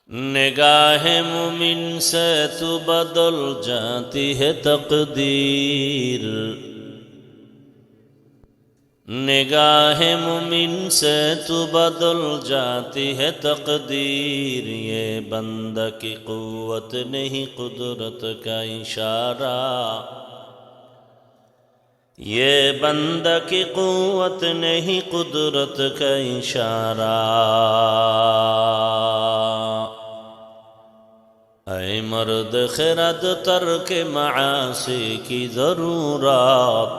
निगाह मुमिन से तू बदल जाती है तकदीर। निगाह मुमिन से तू बदल जाती है तकदीर। ये बंदा की कुव्वत नहीं कुदरत का इशारा। ये बंदा की कुव्वत नहीं कुदरत का इशारा। ऐ मर्द खिरद तर्क मासी की ज़रूरत।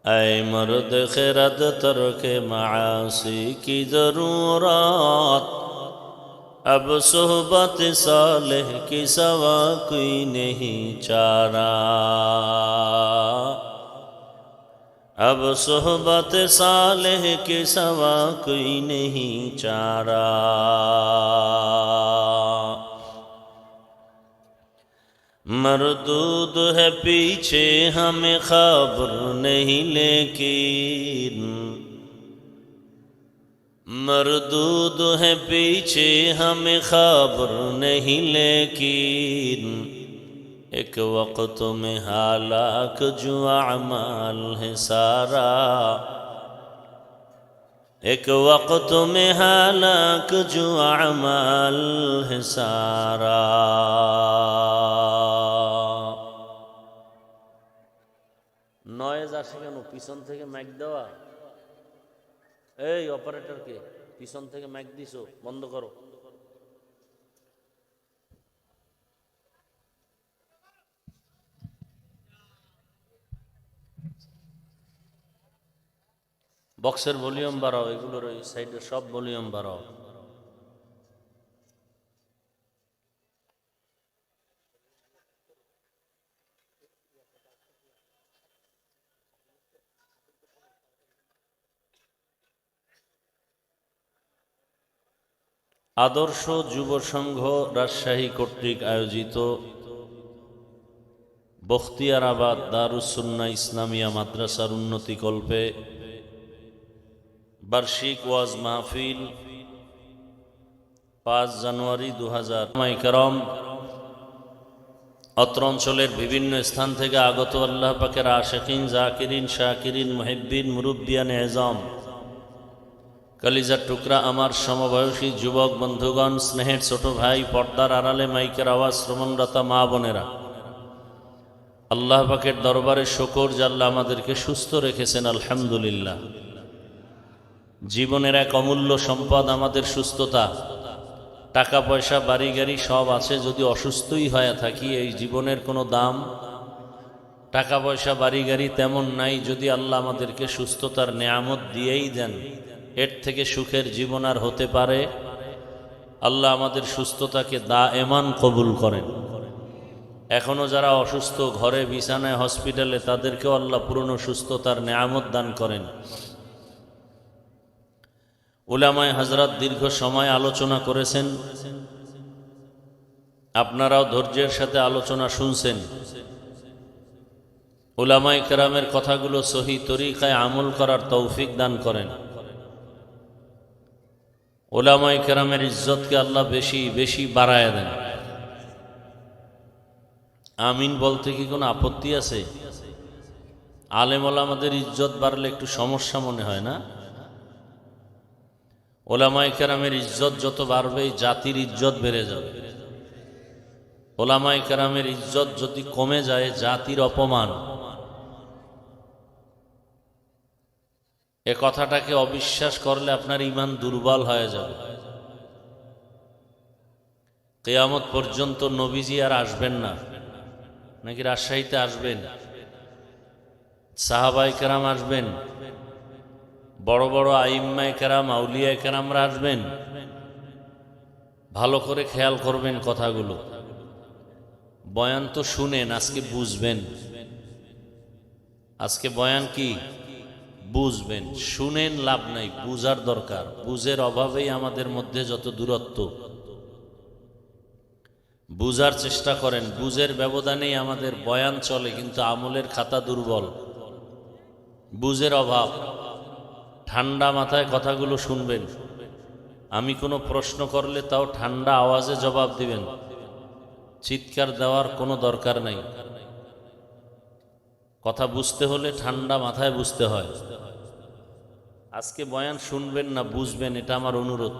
ऐ मर्द खिरद तर्क मासी की ज़रूरत। अब सोहबत सालेह की सवा कोई नहीं चारा। अब सोहबत सालेह की सवा कोई नहीं चारा। मरदूद है पीछे हमें खबर नहीं लेकिन। मरदूद है पीछे हमें खबर नहीं लेकिन। एक वक्त में हालाक जो अमाल है सारा। एक वक्त में हालाक जो अमाल है सारा। নয়েজ আসে কেন? পিছন থেকে মাইক দেওয়া। এই অপারেটরকে পিছন থেকে মাইক দিছো, বন্ধ করো। বক্সের ভলিউম বাড়াও, এগুলোর ওই সাইডে সব ভলিউম বাড়াও। আদর্শ যুব সংঘ রাজশাহী কর্তৃক আয়োজিত বখতিয়ারাবাদ দারুস সুন্নাহ ইসলামিয়া মাদ্রাসার উন্নতিকল্পে বার্ষিক ওয়াজ মাহফিল 5 জানুয়ারি 2000 অত্র অঞ্চলের বিভিন্ন স্থান থেকে আগত আল্লাহ পাকের আশিকিন, জাকিরিন, শাকিরিন, মুহিব্বিন, মুরব্বিয়ান এজাম, কলিজার টুকরা আমার সমবয়সী যুবক বন্ধুগণ, স্নেহের ছোট ভাই, পর্দার আড়ালে মাইকের আওয়াজ শ্রবণরতা মা বোনেরা, আল্লাহ পাকের দরবারে শুকর যে আল্লাহ আমাদেরকে সুস্থ রেখেছেন, আলহামদুলিল্লাহ। জীবনের এক অমূল্য সম্পদ আমাদের সুস্থতা। টাকা পয়সা বাড়ি গাড়ি সব আছে, যদি অসুস্থই হয়ে থাকি এই জীবনের কোনো দাম। টাকা পয়সা বাড়ি গাড়ি তেমন নাই, যদি আল্লাহ আমাদেরকে সুস্থতার নেয়ামত দিয়েই দেন, এর থেকে সুখের জীবন আর হতে পারে? আল্লাহ আমাদের সুস্থতাকে দায়েমান কবুল করেন। এখনও যারা অসুস্থ ঘরে বিছানায় হসপিটালে, তাদেরকেও আল্লাহ পূর্ণ সুস্থতার নেয়ামত দান করেন। উলামায়ে হযরত দীর্ঘ সময় আলোচনা করেছেন, আপনারাও ধৈর্যের সাথে আলোচনা শুনছেন। উলামায়ে কেরামের কথাগুলো সহি তরিকায় আমল করার তৌফিক দান করেন। উলামায়ে কেরামের ইজ্জতকে আল্লাহ বেশি বেশি বাড়ায় দেন। আমিন বলতে কি কোনো আপত্তি আছে? আলেম ওলামাদের ইজ্জত বাড়লে একটু সমস্যা মনে হয় না? ওলামায়ে কেরামের ইজ্জত যত বাড়বে জাতির ইজ্জত বেড়ে যাবে। ওলামায়ে কেরামের ইজ্জত যদি কমে যায় জাতির অপমান। এ কথাটাকে অবিশ্বাস করলে আপনার ঈমান দুর্বল হয়ে যাবে। কিয়ামত পর্যন্ত নবীজি আর আসবেন না, নাকি রাজশাহীতে আসবেন? সাহাবায়ে কেরাম আসবেন, বড় বড় আইম্মায়ে কেরাম, আউলিয়ায়ে কেরামরা আসবেন। ভালো করে খেয়াল করবেন কথাগুলো। বয়ান তো শুনেন, আজকে বুঝবেন। আজকে বয়ান কি বুঝবেন। শুনেন লাভ নাই, বুঝার দরকার। বুঝের অভাবেই আমাদের মধ্যে যত দূরত্ব। বুঝার চেষ্টা করেন। বুঝের ব্যবধানেই আমাদের বয়ান চলে, কিন্তু আমলের খাতা দুর্বল। বুঝের অভাব। ঠান্ডা মাথায় কথাগুলো শুনবেন। আমি কোনো প্রশ্ন করলে তাও ঠান্ডা আওয়াজে জবাব দিবেন, চিৎকার দেওয়ার কোনো দরকার নাই। কথা বুঝতে হলে ঠান্ডা মাথায় বুঝতে হয়। আজকে বয়ান শুনবেন না, বুঝবেন, এটা আমার অনুরোধ।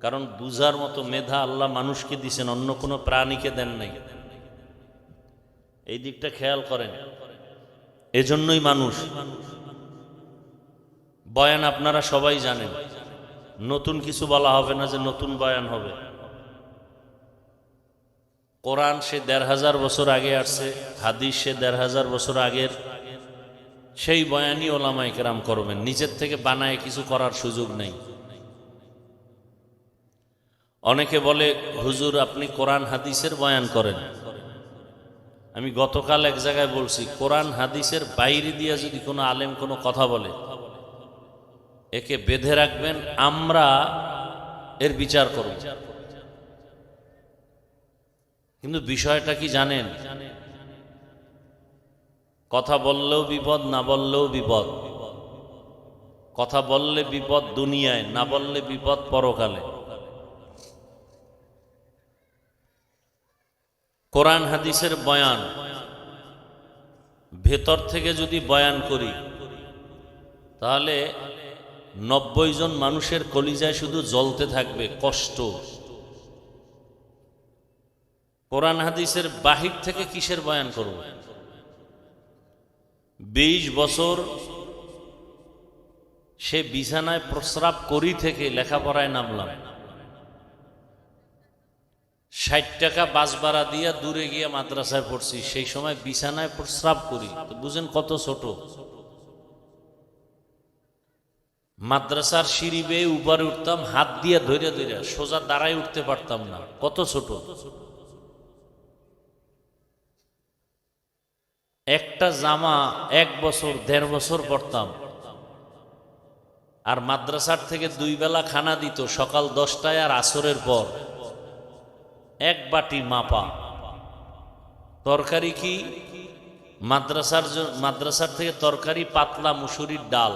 কারণ বুঝার মতো মেধা আল্লাহ মানুষকে দিছেন, অন্য কোনো প্রাণীকে দেন নাই। এই দিকটা খেয়াল করেন। এজন্যই মানুষ। বয়ান আপনারা সবাই জানেন, নতুন কিছু বলা হবে না যে নতুন বয়ান হবে। কোরআন সে ১৫০০ বছর আগে আসছে, হাদিস সে ১৫০০ বছর আগের, সেই বয়ানই ওলামায়ে কেরাম করবেন। নিজের থেকে বানায় কিছু করার সুযোগ নেই। অনেকে বলে হুজুর আপনি কোরআন হাদিসের বয়ান করেন। আমি গতকাল এক জায়গায় বলছি, কোরআন হাদিসের বাইরে দিয়ে যদি কোনো আলেম কোনো কথা বলে, একে বেঁধে রাখবেন, আমরা এর বিচার করব। কিন্তু বিষয়টা কি জানেন? কথা বললেও বিপদ, না বললেও বিপদ। কথা বললে বিপদ দুনিয়ায়, না বললে বিপদ পরকালে। কোরআন হাদিসের বয়ান ভেতর থেকে যদি বয়ান করি, তাহলে ৯০ জন মানুষের কলিজায় শুধু জ্বলতে থাকবে কষ্ট। কোরআন হাদিসের বাহির থেকে কিসের বয়ান করব? ২০ বছর সে বিছানায় প্রস্রাব করি থেকে লেখাপড়ায় নামলাম। ৬০ টাকা বাস ভাড়া দিয়া দূরে গিয়ে মাদ্রাসায় পড়ছি, সেই সময় বিছানায় প্রস্রাব করি। তো বুঝেন কত ছোট। মাদ্রাসার সিঁড়ি বেয়ে উপরে উঠতাম, হাত দিয়ে ধরে ধরে, সোজা দাঁড়ায় উঠতে পারতাম না, কত ছোট। একটা জামা ১ বছর ১.৫ বছর পরতাম। আর মাদ্রাসার থেকে ২ বেলা খানা দিত, সকাল ১০টায় আর আসরের পর। ১ বাটি মাপা তরকারি। কি মাদ্রাসার থেকে তরকারি পাতলা মুসুরির ডাল।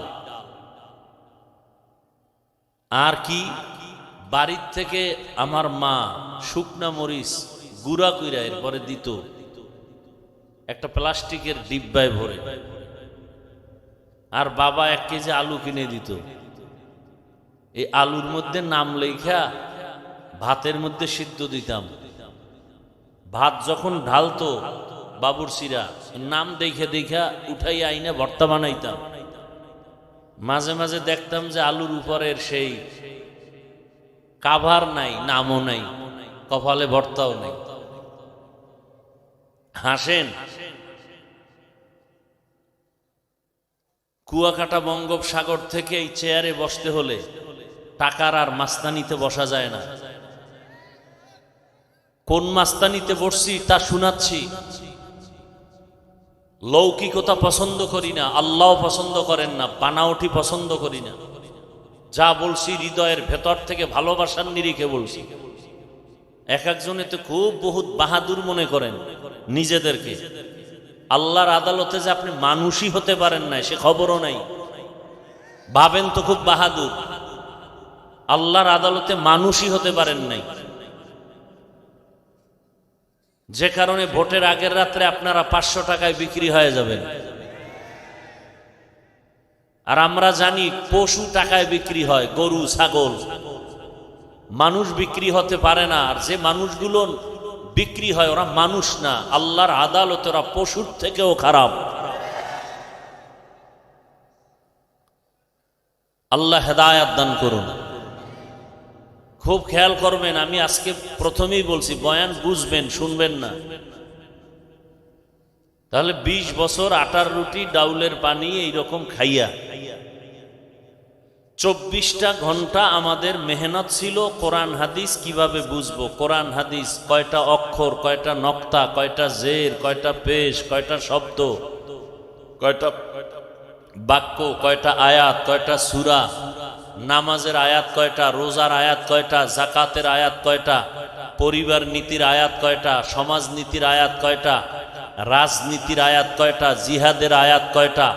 আর কি বাড়ির থেকে আমার মা শুকনা মরিচ গুঁড়া কইরা এরপরে দিত একটা প্লাস্টিকের ডিব্বায় ভরে। আর বাবা ১ কেজি আলু কিনে দিত। এই আলুর মধ্যে নাম লেখা ভাতের মধ্যে সিদ্ধ দিতাম। ভাত যখন ঢালতো বাবুরচিরা, নাম দেখে দেখা উঠাই আইনে ভর্তা বানাইতাম। মাঝে মাঝে দেখতাম যে আলুর উপরের সেই কাভার নাই, নামও নাই, কপালে ভর্তাও নেই। হাসেন। কুয়াকাটা বঙ্গোপসাগর থেকে এই চেয়ারে বসতে হলে টাকার আর মাস্তানিতে বসা যায় না। কোন মাস্তানিতে বসছি তা শোনাচ্ছি। লৌকিকতা পছন্দ করি না, আল্লাহ পছন্দ করেন না, বানাওটি পছন্দ করি না। যা বলছি হৃদয়ের ভেতর থেকে ভালোবাসার নিরিখে বলছি। এক একজনে তো খুব বহুত বাহাদুর মনে করেন নিজেদেরকে। আল্লাহর আদালতে যে আপনি মানুষই হতে পারেন না সে খবরও নাই। ভাবেন তো খুব বাহাদুর, আল্লাহর আদালতে মানুষই হতে পারেন নাই। যে কারণে ভোটের আগের রাত্রে আপনারা ৫০০ টাকায় বিক্রি হয়ে যাবেন। আর আমরা জানি পশু টাকায় বিক্রি হয়, গরু ছাগল। মানুষ বিক্রি হতে পারে না। আর যে মানুষগুলো বিক্রি হয় ওরা মানুষ না, আল্লাহর আদালতে ওরা পশুর থেকেও খারাপ। আল্লাহ হেদায়েত দান করুন। খুব খেয়াল করবেন। আমি আজকে প্রথমেই বলছি বয়ান বুঝবেন, শুনবেন না। তাহলে ২০ বছর আটার রুটি ডাউলের পানি এইরকম খাইয়া ২৪টা ঘন্টা আমাদের মেহনত ছিল কোরআন হাদিস কিভাবে বুঝবো। কোরআন হাদিস কয়টা অক্ষর, কয়টা নক্তা, কয়টা জের, কয়টা পেশ, কয়টা শব্দ, কয়টা বাক্য, কয়টা আয়াত, কয়টা সূরা, নামাজের আয়াত কয়টা, রোজার আয়াত কয়টা, জাকাতের আয়াত কয়টা, পরিবার নীতির আয়াত কয়টা, সমাজ নীতির আয়াত কয়টা, রাজনীতির আয়াত কয়টা, জিহাদের আয়াত কয়টা,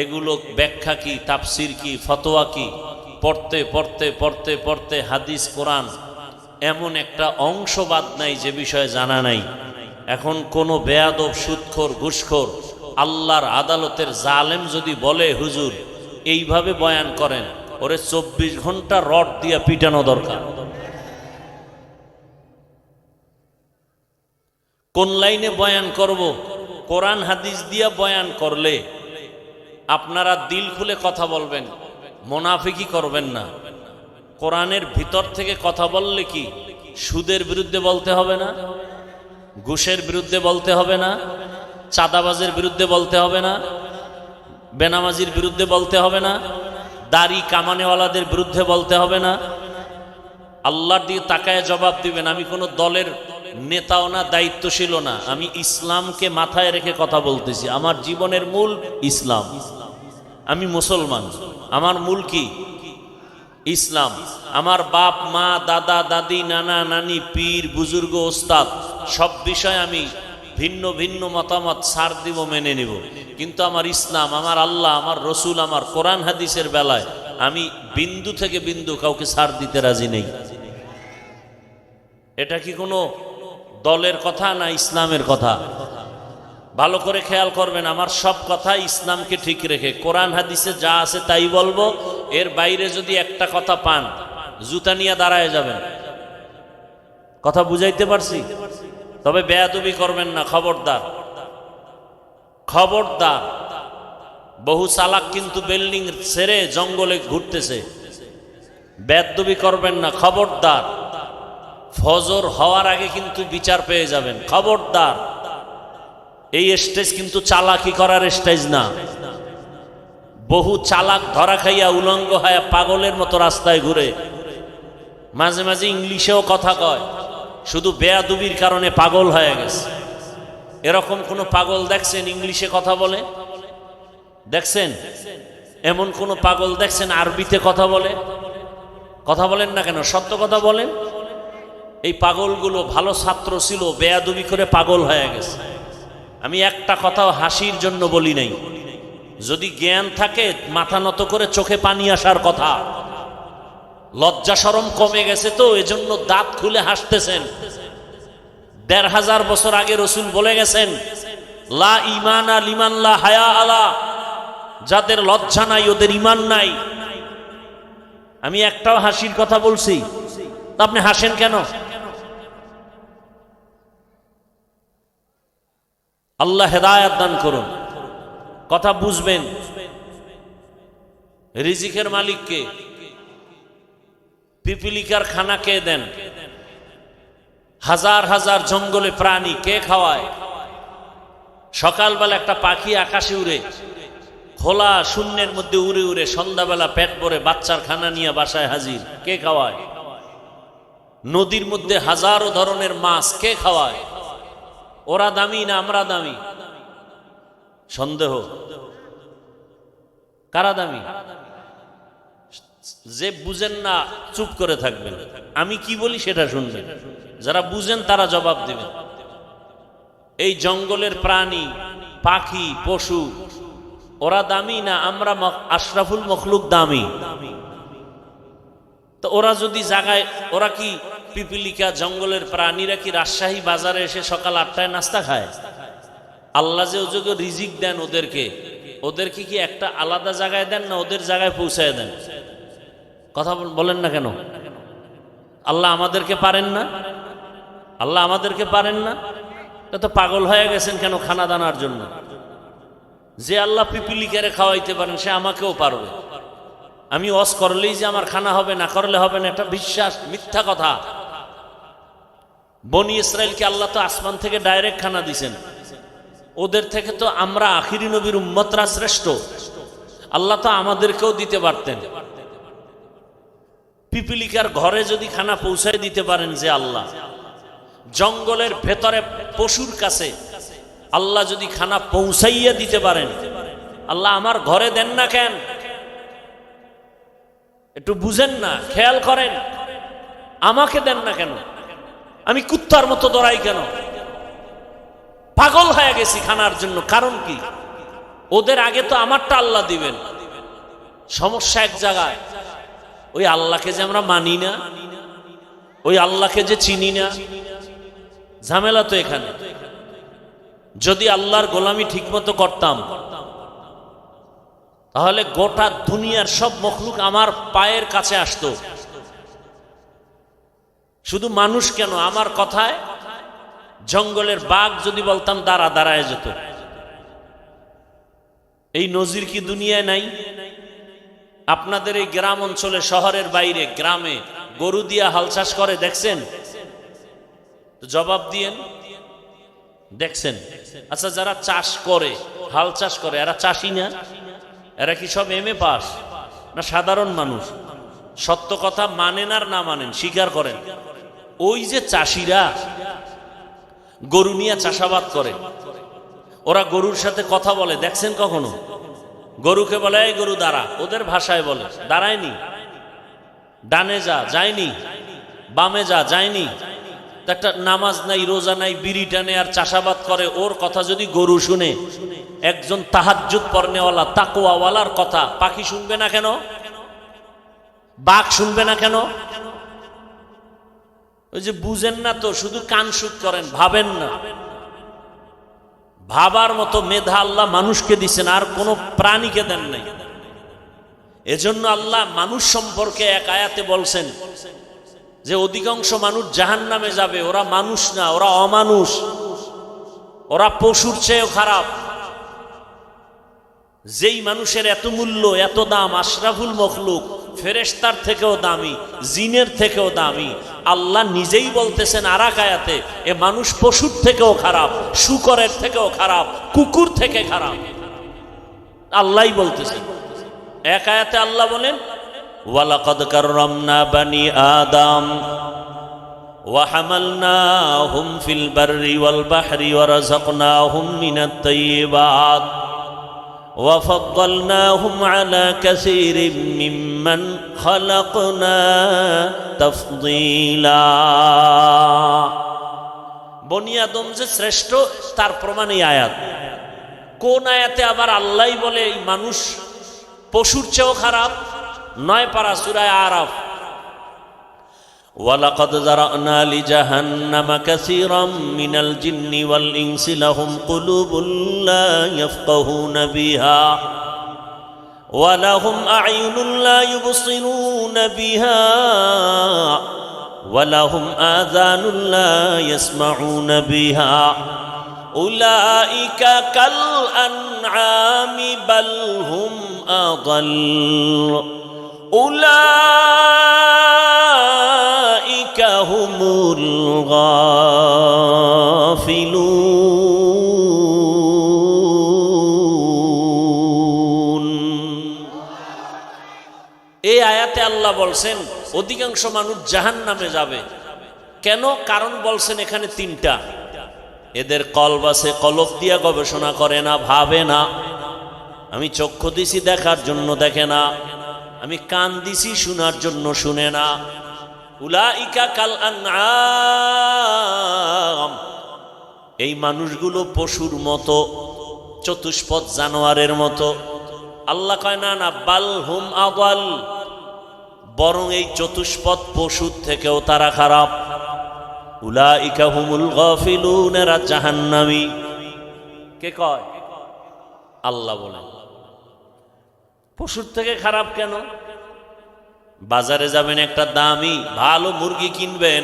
এগুলো ব্যাখ্যা কি, তাফসির কি, ফতোয়া কি, পড়তে পড়তে পড়তে পড়তে হাদিস কোরআন এমন একটা অংশ বাদ নাই যে বিষয়ে জানা নাই। এখন কোনো বেয়াদব, সুদখোর, ঘুষখোর, আল্লাহর আদালতের জালেম যদি বলে হুজুর এইভাবে বয়ান করেন, ওরে 24 ঘন্টা রড দিয়া পিটানো দরকার। কোন লাইনে বয়ান করব? কোরআন হাদিস দিয়া বয়ান করলে আপনারা দিল খুলে কথা বলবেন, মুনাফিকি করবেন না। কোরআনের ভিতর থেকে কথা বললে কি সুদের বিরুদ্ধে বলতে হবে না? ঘুষের বিরুদ্ধে বলতে হবে না? চাঁদাবাজের বিরুদ্ধে বলতে হবে না? বেনামাজির বিরুদ্ধে বলতে হবে না? দাড়ি কামানেওয়ালাদের বিরুদ্ধে বলতে হবে না? আল্লাহর দিকে তাকায় জবাব দিবেন। আমি কোনো দলের নেতাও না, দায়িত্বশীলও না, আমি ইসলামকে মাথায় রেখে কথা বলতেছি। আমার জীবনের মূল ইসলাম, আমি মুসলমান, আমার মূল কি? ইসলাম। আমার বাপ মা, দাদা দাদি, নানা নানি, পীর বুজুর্গ, ওস্তাদ সব বিষয়ে আমি ভিন্ন ভিন্ন মতামত ছাড় দিব, মেনে নিব, কিন্তু আমার ইসলাম, আমার আল্লাহ, আমার রসুল, আমার কোরআন হাদিসের বেলায় আমি বিন্দু থেকে বিন্দু কাউকে ছাড় দিতে রাজি নেই। এটা কি কোনো দলের কথা না ইসলামের কথা? ভালো করে খেয়াল করবেন, আমার সব কথা ইসলামকে ঠিক রেখে কোরআন হাদিসে যা আছে তাই বলবো। এর বাইরে যদি একটা কথা পান, জুতা নিয়ে দাঁড়ায় যাবেন। কথা বুঝাইতে পারছি? তবে বেয়াদবি করবেন না, খবরদার, খবরদার। বহু চালাক কিন্তু বিল্ডিং ছেড়ে জঙ্গলে ঘুরতেছে। বেয়াদবি করবেন না, খবরদার। ফজর হওয়ার আগে কিন্তু বিচার পেয়ে যাবেন, খবরদার। এই স্টেজ কিন্তু চালাকি করার স্টেজ না। বহু চালাক ধরা খাইয়া উলঙ্গ হয়ে পাগলের মতো রাস্তায় ঘুরে, মাঝে মাঝে ইংলিশেও কথা কয়, শুধু বেয়াদবির কারণে পাগল হয়ে গেছে। এরকম কোন পাগল দেখছেন ইংলিশে কথা বলে? দেখছেন? এমন কোন পাগল দেখছেন আরবিতে কথা বলে? কথা বলেন না কেন? সত্য কথা বলেন। এই পাগলগুলো ভালো ছাত্র ছিল, বেয়াদবি করে পাগল হয়ে গেছে। আমি একটা কথাও হাসির জন্য বলি নাই। যদি জ্ঞান থাকে মাথা নত করে চোখে পানি আসার কথা। লজ্জা শরম কমে গেছে তো এজন্য দাঁত খুলে হাসতেছেন। ১৫০০ বছর আগে রসুল বলে গেছেন, লা ঈমানা লিমান লা হায়া আলা, যাদের লজ্জা নাই ওদের ঈমান নাই। আমি একটাও হাসির কথা বলছি? আপনি হাসেন কেন? আল্লাহ হেদায়েত দান করুন। কথা বুঝবেন। রিজিকের মালিক কে? পিপিলিকার খানা কে দেন? হাজার হাজার জঙ্গলে প্রাণী কে খাওয়ায়? সকালবেলা একটা পাখি আকাশে উড়ে, খোলা শূন্যের মধ্যে উড়ে উড়ে সন্ধ্যাবেলা পেট ভরে বাচ্চার খানা নিয়ে বাসায় হাজির, কে খাওয়ায়? নদীর মধ্যে হাজারো ধরনের মাছ কে খাওয়ায়? ওরা দামি না আমরা দামি? সন্দেহ। কারা দামি? যে বুঝেন না চুপ করে থাকবেন, আমি কি বলি সেটা শুনবেন। যারা বুঝেন তারা জবাব দিবেন। এই জঙ্গলের প্রাণী, পাখি, পশু ওরা দামি না আমরা আশরাফুল মখলুক দামি? তো ওরা যদি জাগায়, ওরা কি পিপিলিকা জঙ্গলের প্রাণীরা কি রাজশাহী বাজারে এসে সকাল ৮টায় নাস্তা খায়? আল্লাহ যে ওযোগ্য রিজিক দেন ওদেরকে, ওদেরকে কি একটা আলাদা জায়গায় দেন না ওদের জায়গায় পৌঁছায় দেন? কথা বলেন না কেন? আল্লাহ আমাদেরকে পারেন না? আল্লাহ আমাদেরকে পারেন না? তো পাগল হয়ে গেছেন কেন খানা দানার জন্য? যে আল্লাহ পিপিলিকারে খাওয়াইতে পারেন সে আমাকেও পারবে। আমি ওয়াজ করলেই যে আমার খানা হবে, না করলে হবে না, এটা বিশ্বাস, মিথ্যা কথা। বনি ইসরাইলকে আল্লাহ তো আসমান থেকে ডাইরেক্ট খানা দিছেন। ওদের থেকে তো আমরা আখিরি নবীর উম্মতরা শ্রেষ্ঠ। আল্লাহ তো আমাদেরকেও দিতে পারতেন। পিপিলিকার ঘরে যদি খানা পৌঁছায় দিতে পারেন যে আল্লাহ, জঙ্গলের ভেতরে পশুর কাছে আল্লাহ যদি খানা পৌঁছাইয়া দিতে পারেন, আল্লাহ আমার ঘরে দেন না কেন? একটু বুঝেন না, খেয়াল করেন। আমাকে দেন না কেন? আমি কুত্তার মতো দৌড়াই কেন? পাগল হয়ে গেছি খানার জন্য। কারণ কি? ওদের আগে তো আমারটা আল্লাহ দিবেন। সমস্যা এক জায়গায়, ওই আল্লাহকে যে আমরা মানি না, ওই আল্লাহকে যে চিনি না, ঝামেলা তো এখানে। যদি আল্লাহর গোলামি ঠিকমতো করতাম তাহলে গোটা দুনিয়ার সব মখলুক আমার পায়ের কাছে আসতো। শুধু মানুষ কেন, আমার কথায় জঙ্গলের বাঘ যদি বলতাম দাঁড়া, দাঁড়ায় যেত। এই নজির কি দুনিয়ায় নাই? আপনাদের এই গ্রাম অঞ্চলে, শহরের বাইরে গ্রামে গরু দিয়া হাল চাষ করে দেখছেন? জবাব দিয়েন, দেখছেন? আচ্ছা, যারা চাষ করে, হাল চাষ করে, এরা চাষী না? এরা কি সব এমএ পাস না সাধারণ মানুষ? সত্য কথা মানেন আর না মানেন, স্বীকার করেন। ওই যে চাষিরা গরু নিয়ে চাষাবাদ করে, ওরা গরুর সাথে কথা বলে দেখছেন কখনো? গরুকে বলে এই গরু দাঁড়া, ওদের ভাষায় বলে, দাঁড়ায়নি। ডানে যা, যায়নি। বামে যা, যায়নি। একটা নামাজ নাই, রোজা নাই, বিড়ি টানে আর চাষাবাদ করে, ওর কথা যদি গরু শুনে, একজন তাহাজ্জুদ পড়নেওয়ালা তাকওয়াওয়ালার কথা পাখি শুনবে না কেন? বাঘ শুনবে না কেন? ওই যে বুঝেন না তো, শুধু কান শুট করেন, ভাবেন না। ভাবার মতো মেধা আল্লাহ মানুষকে দিচ্ছেন, আর কোনো প্রাণীকে দেন নাই। এজন্য আল্লাহ মানুষ সম্পর্কে এক আয়াতে বলছেন যে অধিকাংশ মানুষ জাহান্নামে যাবে, ওরা মানুষ না, ওরা অমানুষ, ওরা পশুর চেয়েও খারাপ। যেই মানুষের এত মূল্য, এত দাম, আশরাফুল মখলুক, ফেরেশতার থেকেও দামি, জিনের থেকেও দামি, আল্লাহ নিজেই বলতেছেন আর এক আয়াতে, এ মানুষ পশুর থেকেও খারাপ, শূকরের থেকেও খারাপ, কুকুর থেকে খারাপ। আল্লাহই বলতেছেন। এক আয়াতে আল্লাহ বলেন ওয়ালাকাদ কাররামনা বানি আদম ওয়া হামালনাহুম ফিল বাররি ওয়াল বাহরি ওয়া রাযাকনাহুম মিনাত তাইয়্যিবাত ওয়া ফাদ্দালনাহুম আলা কাসীরিম মিম্মান খালাকনা তাফদীলা। বনি আদম যে শ্রেষ্ঠ তার প্রমাণ এই আয়াত। কোন আয়াতে আবার আল্লাহই বলে এই মানুষ পশুর চেয়েও খারাপ? 9 পারা সূরা আরাফ। ওয়ালাকাদ যারানা লিজাহান্নামা কাসীরাম মিনাল জিন্নি ওয়াল ইনসি লাহুম কুলুবুন লা ইয়াফকাহুনা বিহা ওয়া লাহুম আ'য়ুনুন লা ইউবসিরুনা বিহা ওয়া লাহুম আযানুন লা ইয়াসমাউনা বিহা উলাইকা কাল আনআমি বাল হুম আযাল উলাইকা হুমুল গাফিলুন। এই আয়াতে আল্লাহ বলছেন অধিকাংশ মানুষ জাহান্নামে যাবে। কেন? কারণ বলছেন এখানে 3টা। এদের কলব আছে, কলব দিয়া গবেষণা করে না, ভাবে না। আমি চক্ষু দিছি দেখার জন্য দেখে না, আমি কান দিছি শোনার জন্য শুনে না। উলাইকা কাল আনআম, এই মানুষগুলো পশুর মতো, চতুষ্পদ জানোয়ারের মতো। আল্লাহ কয় না না, বাল হুম আদাল, বরং এই চতুষ্পদ পশুর থেকেও তারা খারাপ। উলাইকা হুমুল গাফিলুন, এরা জাহান্নামী। কে কয়? আল্লাহ বলেন। পশুর থেকে খারাপ কেন? বাজারে যাবেন, একটা দামি ভালো মুরগি কিনবেন,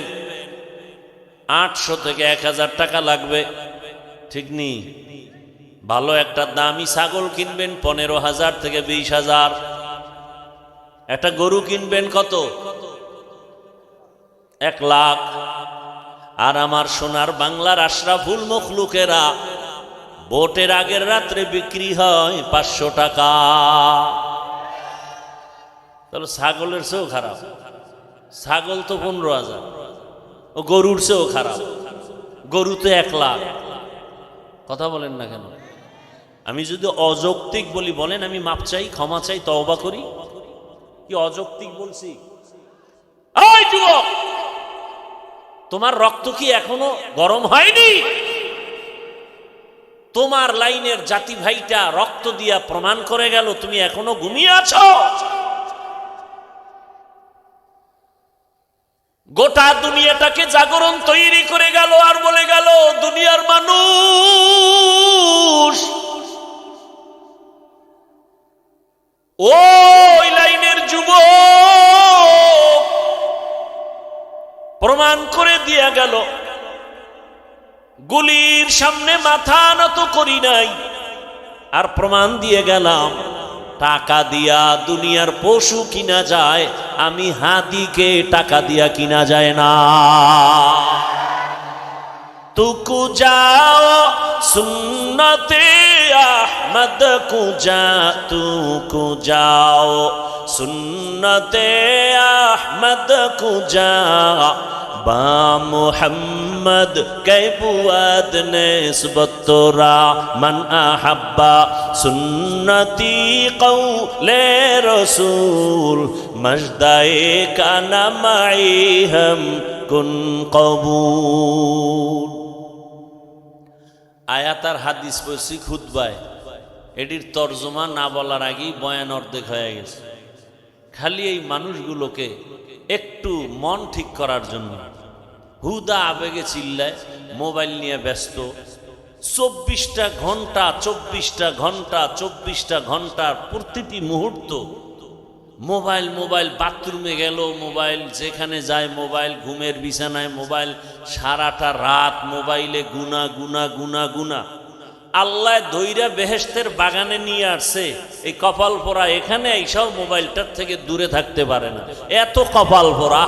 800 থেকে 1000 টাকা লাগবে, ঠিক নেই? ভালো একটা দামি ছাগল কিনবেন 15,000 থেকে 20,000। একটা গরু কিনবেন কত? 1 লাখ। আর আমার সোনার বাংলার আশরাফুল মখলুকেরা ভোটের আগের রাত্রে বিক্রি হয় 500 টাকা। তাহলে ছাগলের চেয়েও খারাপ। ছাগল তো 15,000, ও গরুর চেয়েও খারাপ। গরু তো 1 লাখ। কথা বলেন না কেন? আমি যদি অযৌক্তিক বলি বলেন, আমি মাপ চাই, ক্ষমা চাই, তওবা করি। কি অযৌক্তিক বলছি? এই যুবক, তোমার রক্ত কি এখনো গরম হয়নি? তোমার লাইনের জাতি ভাইটা রক্ত দিয়া প্রমাণ করে গেল তুমি এখনো ঘুমিয়ে আছো। গোটা দুনিয়াটাকে জাগরণ তৈরি করে গেল আর বলে গেল, দুনিয়ার মানুষ ওই লাইনের যুবক প্রমাণ করে দিয়া গেল, গুলির সামনে মাথা নত করি নাই, আর প্রমাণ দিয়ে গেলাম টাকা দিয়া দুনিয়ার পশু কিনা যায়, আমি হাতিকে টাকা দিয়া কিনা যায় না। তুকু যাও সুন্নতে আহমদ কুজা, তুকু যাও সুন্নতে আহমদ কুজা, বা মুহাম্মদ কৈবুয়াদ নিসবতরা, মান আহাব্বা সুন্নতি কৌলে রসুল, মজদায়ে কানা মাই হাম কুন কবুল। আয়াত আর হাদিস পড়ছি খুতবায়, এটির তর্জমা না বলার আগেই বয়ান অর্ধেক হয়ে গেছে। খালি এই মানুষগুলোকে একটু মন ঠিক করার জন্য হুদা আবেগে চিল্লায়, মোবাইল নিয়ে ব্যস্ত, 24টা ঘন্টা 24টা ঘন্টা 24টা ঘন্টার প্রতিটি মুহূর্ত মোবাইল মোবাইল। বাথরুমে গেল মোবাইল, যেখানে যায় মোবাইল, ঘুমের বিছানায় মোবাইল, সারাটা রাত মোবাইলে গুনা গুনা গুনা গুনা। আল্লাহ দইরা বেহেশতের বাগানে নিয়ে আসছে, এই কপাল পোড়া এখানে এইসব মোবাইলটার থেকে দূরে থাকতে পারে না, এত কপাল পোড়া।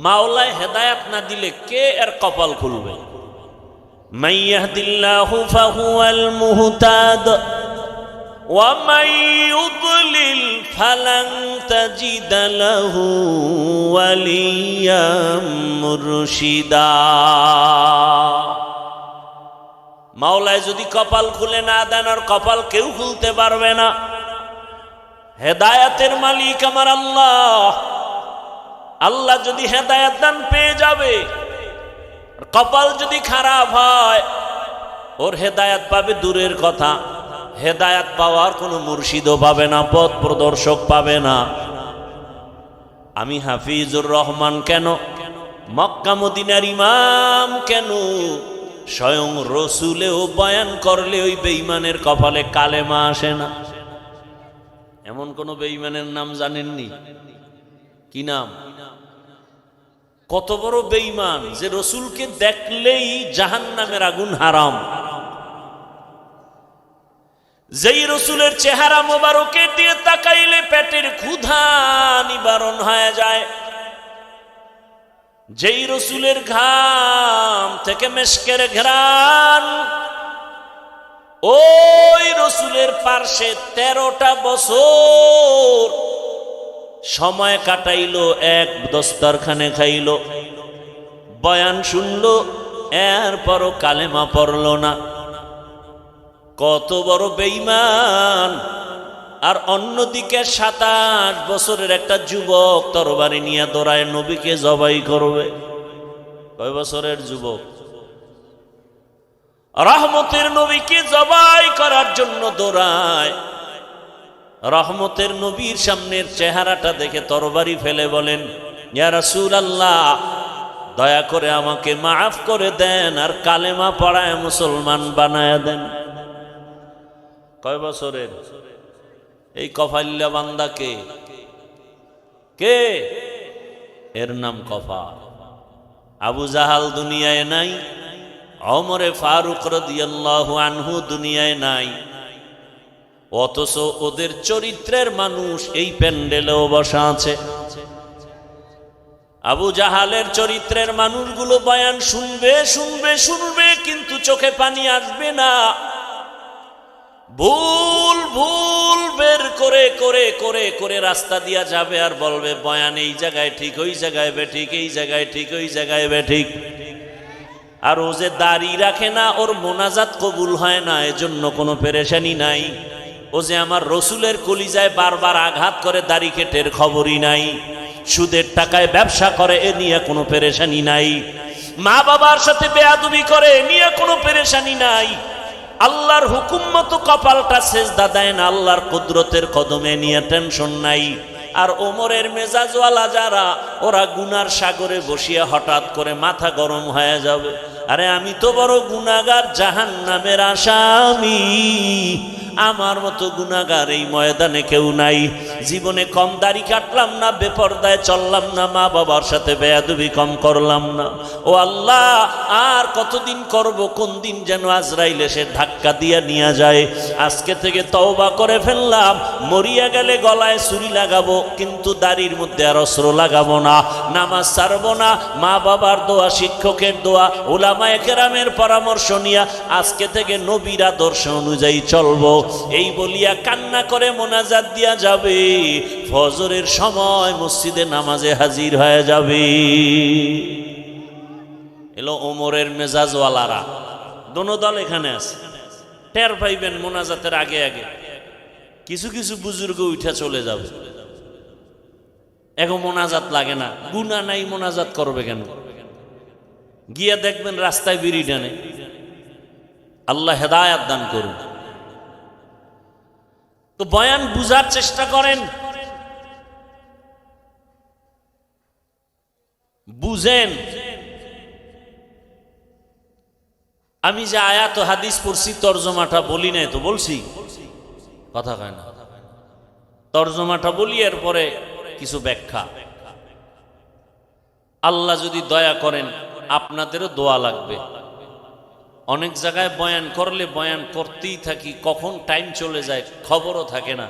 মাওলায় হেদায়াত না দিলে কে এর কপাল খুলবে? মান ইয়াহদিল্লাহু ফাহুয়াল মুহতাদ ওয়া মান ইউদ্লিল ফালান তাজিদ লাহু ওয়ালিয়াম মুরশিদা। মাওলায় যদি কপাল খুলে না দেন, আর কপাল কেউ খুলতে পারবে না। হেদায়াতের মালিক আমার আল্লাহ। আল্লাহ যদি হেদায়াত দান পেয়ে যাবে, কপাল যদি খারাপ হয় ওর হেদায়াত পাবে দূরের কথা, হেদায়াত পাওয়ার কোনো মুর্শিদও পাবে না, পথ প্রদর্শক পাবে না। আমি হাফিজুর রহমান কেন, মক্কা মদিনার ইমাম কেন, স্বয়ং রসুলেও বয়ান করলে ওই বেঈমানের কপালে কালেমা আসে না। এমন কোন বেঈমানের নাম জানেননি? কি নাম? কত বড় বেঈমান যে রসুলকে দেখলেই জাহান্নামের আগুন হারাম। যেই রসুলের চেহারা মোবারকের দিয়ে তাকাইলে পেটের ক্ষুধা নিবারণ হয়ে যায়, যেই রসুলের ঘাম থেকে মেশকের ঘ্রাণ, ওই রসুলের পার্শ্বে 13টা বছর সময় কাটাইলো, এক দস্তরখানে খাইলো, বয়ান শুনলো, এরপরও কালেমা পড়ল না। কত বড় বেঈমান! আর অন্যদিকে 27 বছরের একটা যুবক তরবারি নিয়ে দৌড়ায় নবীকে জবাই করবে। কয় বছরের যুবক? রহমতের নবীকে জবাই করার জন্য দৌড়ায়। রহমতের নবীর সামনের চেহারাটা দেখে তরবারি ফেলে বলেন, ইয়া রাসূলুল্লাহ, দয়া করে আমাকে মাফ করে দেন আর কালেমা পড়ায় মুসলমান বানায় দেন। কয় বছরের? এই কফাইল্লা বান্দাকে কে? এর নাম কফাল। আবু জাহাল দুনিয়ায় নাই, ওমরে ফারুক রাদিয়াল্লাহু আনহু দুনিয়ায় নাই, অথচ ওদের চরিত্রের মানুষ এই প্যান্ডেলেও বসা আছে। আবু জাহালের চরিত্রের মানুষগুলো বয়ান শুনবে শুনবে শুনবে, কিন্তু চোখে পানি আসবে না। ভুল ভুল বের করে করে করে করে রাস্তা দিয়া যাবে আর বলবে বয়ান এই জায়গায় ঠিক, ওই জায়গায় বেঠিক, এই জায়গায় ঠিক, ওই জায়গায় বেঠিক। আর ও যে দাড়ি রাখে না, ওর মোনাজাত কবুল হয় না, এজন্য কোনো পেরেশানি নাই। ও যে আমার রসুলের কলিজায় বারবার আঘাত করে দাড়ি কেটের খবরই নাই। সুদের টাকায় ব্যবসা করে, এ নিয়ে কোনো পেরেশানি নাই। মা বাবার সাথে বেয়াদবি করে, এ নিয়ে কোনো পেরেশানি নাই। আল্লাহর হুকুম মতো কপালটা সেজদা দেয় না, আল্লাহর কুদরতের কদমে নিয়ে টেনশন নাই। আর ওমরের মেজাজওয়ালা যারা, ওরা গুনার সাগরে বসিয়া হঠাৎ করে মাথা গরম হয়ে যাবে, আরে আমি তো বড় গুনাহগার, জাহান্নামের আসামি, আমার মতো গুনাহগার এই ময়দানে কেউ নাই। জীবনে কম দাড়ি কাটলাম না, বেপরদায় চললাম না, মা বাবার সাথে বেয়াদবি কম করলাম না। ও আল্লাহ, আর কতদিন করব? কোন দিন যেন আজরাইল এসে ধাক্কা দিয়া নিয়ে যায়। আজকে থেকে তওবা করে ফেললাম, মরিয়া গেলে গলায় ছুরি লাগাবো, কিন্তু দাড়ির মধ্যে আর অস্ত্র লাগাবো না, নামাজ ছাড়বো না, মা বাবার দোয়া, শিক্ষকের দোয়া, উলামায়ে কেরামের পরামর্শ নিয়া আজকে থেকে নবীর আদর্শ অনুযায়ী চলবো। এই বলিয়া কান্না করে মোনাজাত দিয়া যাবে, ফজরের সময় মসজিদে নামাজে হাজির হয়ে যাবে। এলো ওমরের মেজাজওয়ালারা, দোনো দল এখানে আছে। টের পাইবেন মোনাজাতের আগে আগে কিছু কিছু বুজুর্গ উঠে চলে যাবে। এখন মোনাজাত লাগে না, গুনাহ নাই, মোনাজাত করবে কেন? গিয়া দেখবেন রাস্তায় বিড়ি টানে। আল্লাহ হেদায়াত দান করুন। তো বয়ান বুঝার চেষ্টা করেন, বুঝেন। আমি যে আয়াত ও হাদিস পড়ছি, তরজমাটা বলি নাই তো? বলছি, কথা কয় না। তরজমাটা বলি, এরপরে কিছু ব্যাখ্যা। আল্লাহ যদি দয়া করেন, আপনাদেরও দোয়া লাগবে। অনেক জায়গায় বয়ান করলে বয়ান করতেই থাকি, কখন টাইম চলে যায় খবরও থাকে না।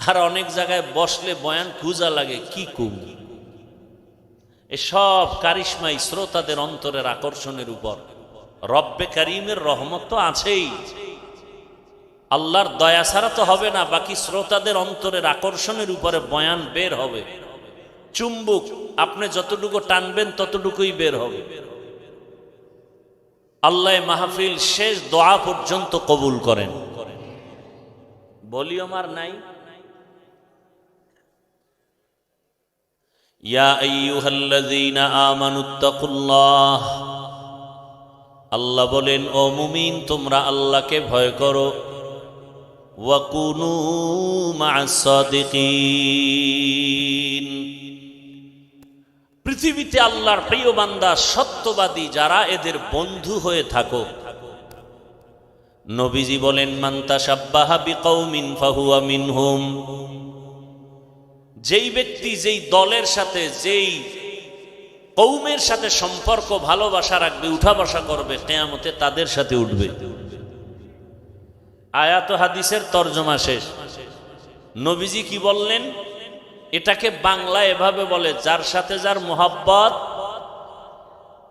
আর অনেক জায়গায় বসলে বয়ান খুঁজা লাগে, কি কম। এসব কারিশমাই শ্রোতাদের অন্তরের আকর্ষণের উপর। রব্বে কারিমের রহমত তো আছেই, আল্লাহর দয়া ছাড়া তো হবে না। বাকি শ্রোতাদের অন্তরের আকর্ষণের উপরে বয়ান বের হবে। চুম্বুক, আপনি যতটুকু টানবেন ততটুকুই বের হবে। আল্লাহ মাহফিল শেষ দোয়া পর্যন্ত কবুল করেন। ভলিউম আর নাই। ইয়া আইয়ুহাল্লাযীনা আমানুত্তাকুল্লাহ, আল্লাহ বলেন, ও মুমিন, তোমরা আল্লাহকে ভয় করো। ওয়া কুনু মা'আস সাদিকিন, পৃথিবীতে আল্লাহর প্রিয় বান্দা, সত্যবাদী যারা, এদের বন্ধু হয়ে থাকো। নবীজি বলেন, মান তাশাব্বাহা বিকৌমিন ফাহুয়া মিনহুম, যেই ব্যক্তি যেই দলের সাথে, যেই কৌমের সাথে সম্পর্ক ভালোবাসা রাখবে, উঠা বসা করবে, কিয়ামতে তাদের সাথে উঠবে। আয়াত ও হাদিসের তরজমা শেষ। নবীজি কি বললেন? এটাকে বাংলায় এভাবে বলে, যার সাথে যার মোহাব্বত।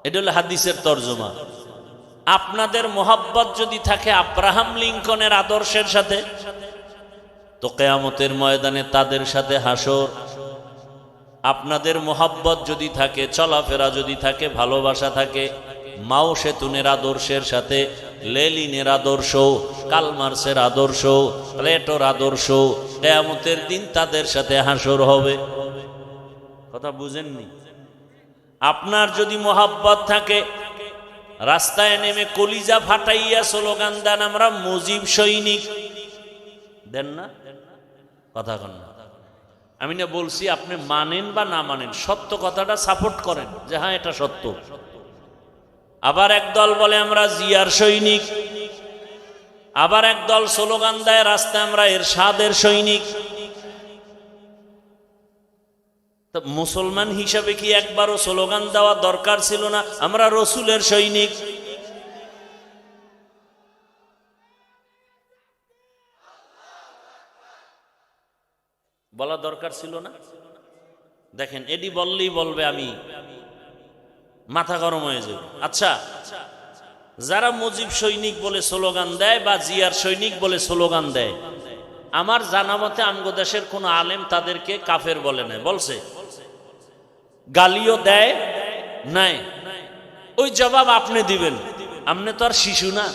এটা হলো হাদিসের তরজমা। আপনাদের মোহাব্বত যদি থাকে আব্রাহাম লিঙ্কনের আদর্শের সাথে, তো কিয়ামতের ময়দানে তাদের সাথে হাসর। আপনাদের মোহাব্বত যদি থাকে, চলাফেরা যদি থাকে, ভালোবাসা থাকে মাও সেতুনের আদর্শের সাথে, লেলিনের আদর্শ, কালমার্সের আদর্শ, প্লেটোর আদর্শ, কিয়ামতের দিন তাদের সাথে হাসর হবে। কথা বুঝেননি? আপনার যদি মোহাব্বত থাকে, রাস্তায় নেমে কলিজা ফাটাইয়া স্লোগান দেন, আমরা মুজিব সৈনিক, দেন না? কথা কন না। আমি না বলছি আপনি মানেন বা না মানেন, সত্য কথাটা সাপোর্ট করেন যে হ্যাঁ এটা সত্য। আবার একদল বলে আমরা জিয়ার সৈনিক, আবার একদল স্লোগান দেয় রাস্তায় আমরা এরশাদের সৈনিক। মুসলমান হিসাবে কি একবারও স্লোগান দেওয়া দরকার ছিল না আমরা রসুলের সৈনিক? বলা দরকার ছিল না? দেখেন, এডি বললেই বলবে আমি মাথা গরম হয়ে যাবে। আচ্ছা, যারা মুজিব সৈনিক বলে স্লোগান দেয় বা জিয়ার সৈনিক বলে স্লোগান দেয়, আমার জানা মতে আমগো দেশের কোন আলেম তাদেরকে কাফের বলে নাই, বলছে? গালিও দেয় নাই? ওই জবাব আপনি দিবেন, আপনি তো আর শিশু না।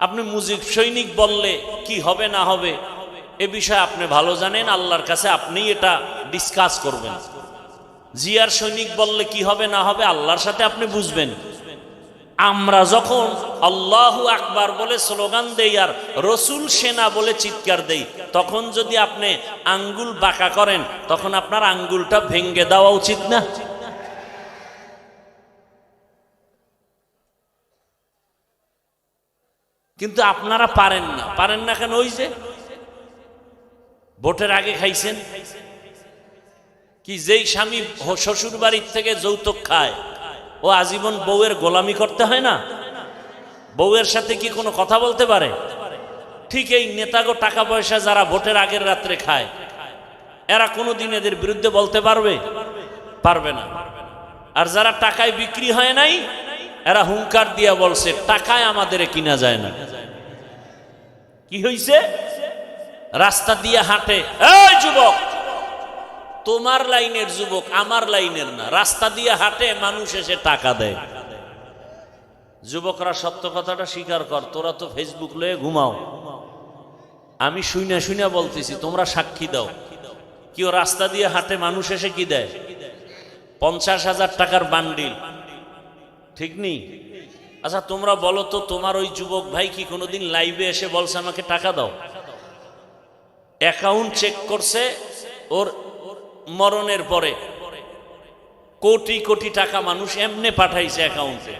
আপনি মুজিব সৈনিক বললে কি হবে না হবে এ বিষয়ে আপনি ভালো জানেন, আল্লাহর কাছে আপনি এটা ডিসকাস করবেন। জিয়ার সৈনিক বললে কি হবে না হবে আল্লাহর সাথে আপনি বুঝবেন। আমরা যখন আল্লাহু আকবার বলে স্লোগান দেই আর রসুল সেনা বলে চিৎকার দেই, তখন যদি আপনি আঙ্গুল বাঁকা করেন, তখন আপনার আঙ্গুলটা ভেঙ্গে দেওয়া উচিত না? কিন্তু আপনারা পারেন না। পারেন না কেন? ওই যে ভোটের আগে খাইছেন কি, যেই স্বামী শ্বশুর বাড়ির থেকে যৌতুক খায় ও আজীবন বউয়ের গোলামি করতে হয় না? বউয়ের সাথে কি কোনো কথা বলতে পারে? ঠিক এই নেতাগো টাকা পয়সা যারা ভোটের আগের রাত্রে খায়, এরা কোনোদিন এদের বিরুদ্ধে বলতে পারবে? পারবে না। আর যারা টাকায় বিক্রি হয় নাই, এরা হুঙ্কার দিয়া বলছে টাকায় আমাদের কিনা যায় না। কি হইছে? রাস্তা দিয়ে হাঁটে, এই যুবক, তোমার লাইনের যুবক, আমার লাইনের না, রাস্তা দিয়ে হাঁটে, মানুষ এসে টাকা দেয়। যুবকরা সত্য কথাটা স্বীকার কর, তোরা তো ফেসবুক লয়ে ঘুমাও, আমি শুইনা শুইনা বলতেছি, তোমরা সাক্ষী দাও। কেউ রাস্তা দিয়ে হাঁটে, মানুষ এসে কি দেয়? 50,000 টাকার বান্ডিল, ঠিক নেই? আচ্ছা তোমরা বলো তো, তোমার ওই যুবক ভাই কি কোনোদিন লাইভে এসে বলছে আমাকে টাকা দাও? অ্যাকাউন্ট চেক করছে, ওর মরণের পরে কোটি কোটি টাকা মানুষ এমনে পাঠাইছে অ্যাকাউন্টে।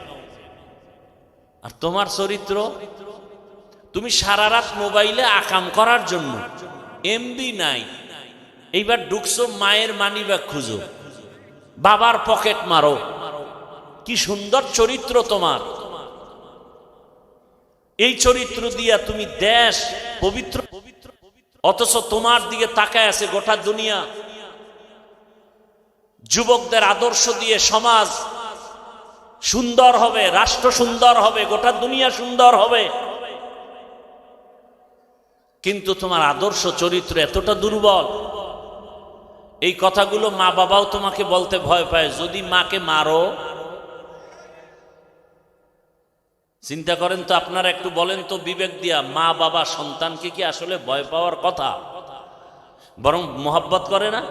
আর তোমার চরিত্র, তুমি সারা রাত মোবাইলে আকাম করার জন্য, এমবি নাই, এইবার ঢুকছো মায়ের মানি ব্যাগ খুঁজো, বাবার পকেট মারো। কি সুন্দর চরিত্র তোমার! এই চরিত্র দিয়া তুমি দেশ পবিত্র, অথচ তোমার দিকে তাকায় আছে গোটা দুনিয়া। যুবকদের আদর্শ দিয়ে সমাজ সুন্দর হবে, রাষ্ট্র সুন্দর হবে, গোটা দুনিয়া সুন্দর হবে, কিন্তু তোমার আদর্শ চরিত্র এতটা দুর্বল। এই কথাগুলো মা বাবাও তোমাকে বলতে ভয় পায়। যদি মাকে মারো, চিন্তা করেন তো আপনারা, একটু বলেন তো বিবেক দিয়া, মা বাবা সন্তানকে কি আসলে ভয় পাওয়ার কথা? বরং মোহাব্বত করে না?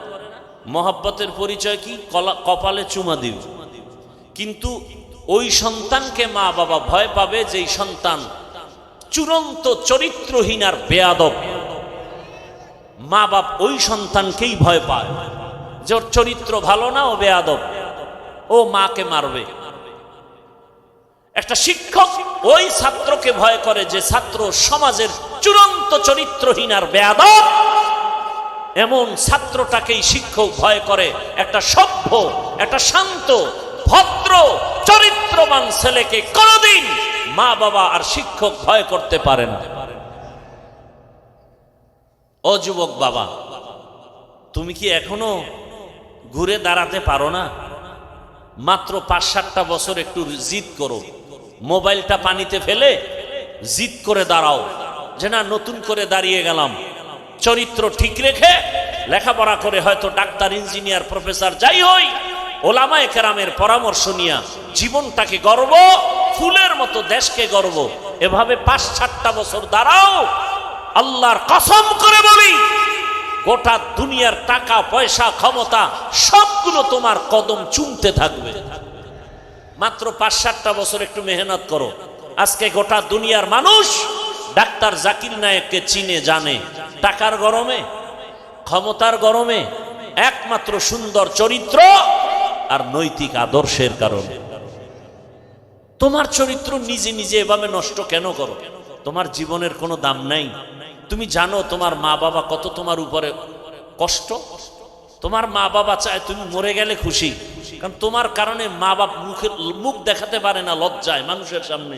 মোহাব্বতের পরিচয় কি? কপালে চুমা দিও। কিন্তু ওই সন্তানকে মা বাবা ভয় পাবে যেই সন্তান চূড়ান্ত চরিত্রহীন আর বেয়াদব। মা বাপ ওই সন্তানকেই ভয় পায় যে ওর চরিত্র ভালো না, ও বেয়াদব, ও মাকে মারবে। একটা শিক্ষক ওই ছাত্রকে ভয় করে যে ছাত্র সমাজের চূড়ান্ত চরিত্রহীন আর বেয়াদব। এমন ছাত্রটাকেই শিক্ষক ভয় করে। একটা সভ্য, একটা শান্ত, ভদ্র, চরিত্রবান ছেলেকে কোনদিন মা বাবা আর শিক্ষক ভয় করতে পারে না। ও যুবক বাবা, তুমি কি এখনো ঘুরে দাঁড়াতে পারো না? মাত্র 5-7টা বছর একটু জিদ করো, মোবাইলটা পানিতে ফেলে জিদ করে দাঁড়াও যে না, নতুন করে দাঁড়িয়ে গেলাম, চরিত্র ঠিক রেখে লেখাপড়া করে হয়তো ডাক্তার, ইঞ্জিনিয়ার, প্রফেসর যাই হই, ওলামায়ে কেরামের পরামর্শ নিয়া জীবনটাকে গর্ব, ফুলের মতো দেশকে গর্ব, এভাবে 5-7টা বছর দাঁড়াও। আল্লাহর কসম করে বলি, গোটা দুনিয়ার টাকা পয়সা ক্ষমতা সবগুলো তোমার কদম চুমতে থাকবে। মাত্র 5-7টা বছর একটু মেহনত করো। আজকে গোটা দুনিয়ার মানুষ ডাক্তার জাকির নায়েককে চিনে জানে টাকার গরমে, ক্ষমতার গরমে, একমাত্র সুন্দর চরিত্র আর নৈতিক আদর্শের কারণে। তোমার চরিত্র নিজে নিজে এভাবে নষ্ট কেন করো? তোমার জীবনের কোনো দাম নাই। তুমি জানো তোমার মা বাবা কত তোমার উপরে কষ্ট। তোমার মা বাবা চায় তুমি মরে গেলে খুশি, কারণ তোমার কারণে মা বাপ মুখ দেখাতে পারে না লজ্জায় মানুষের সামনে।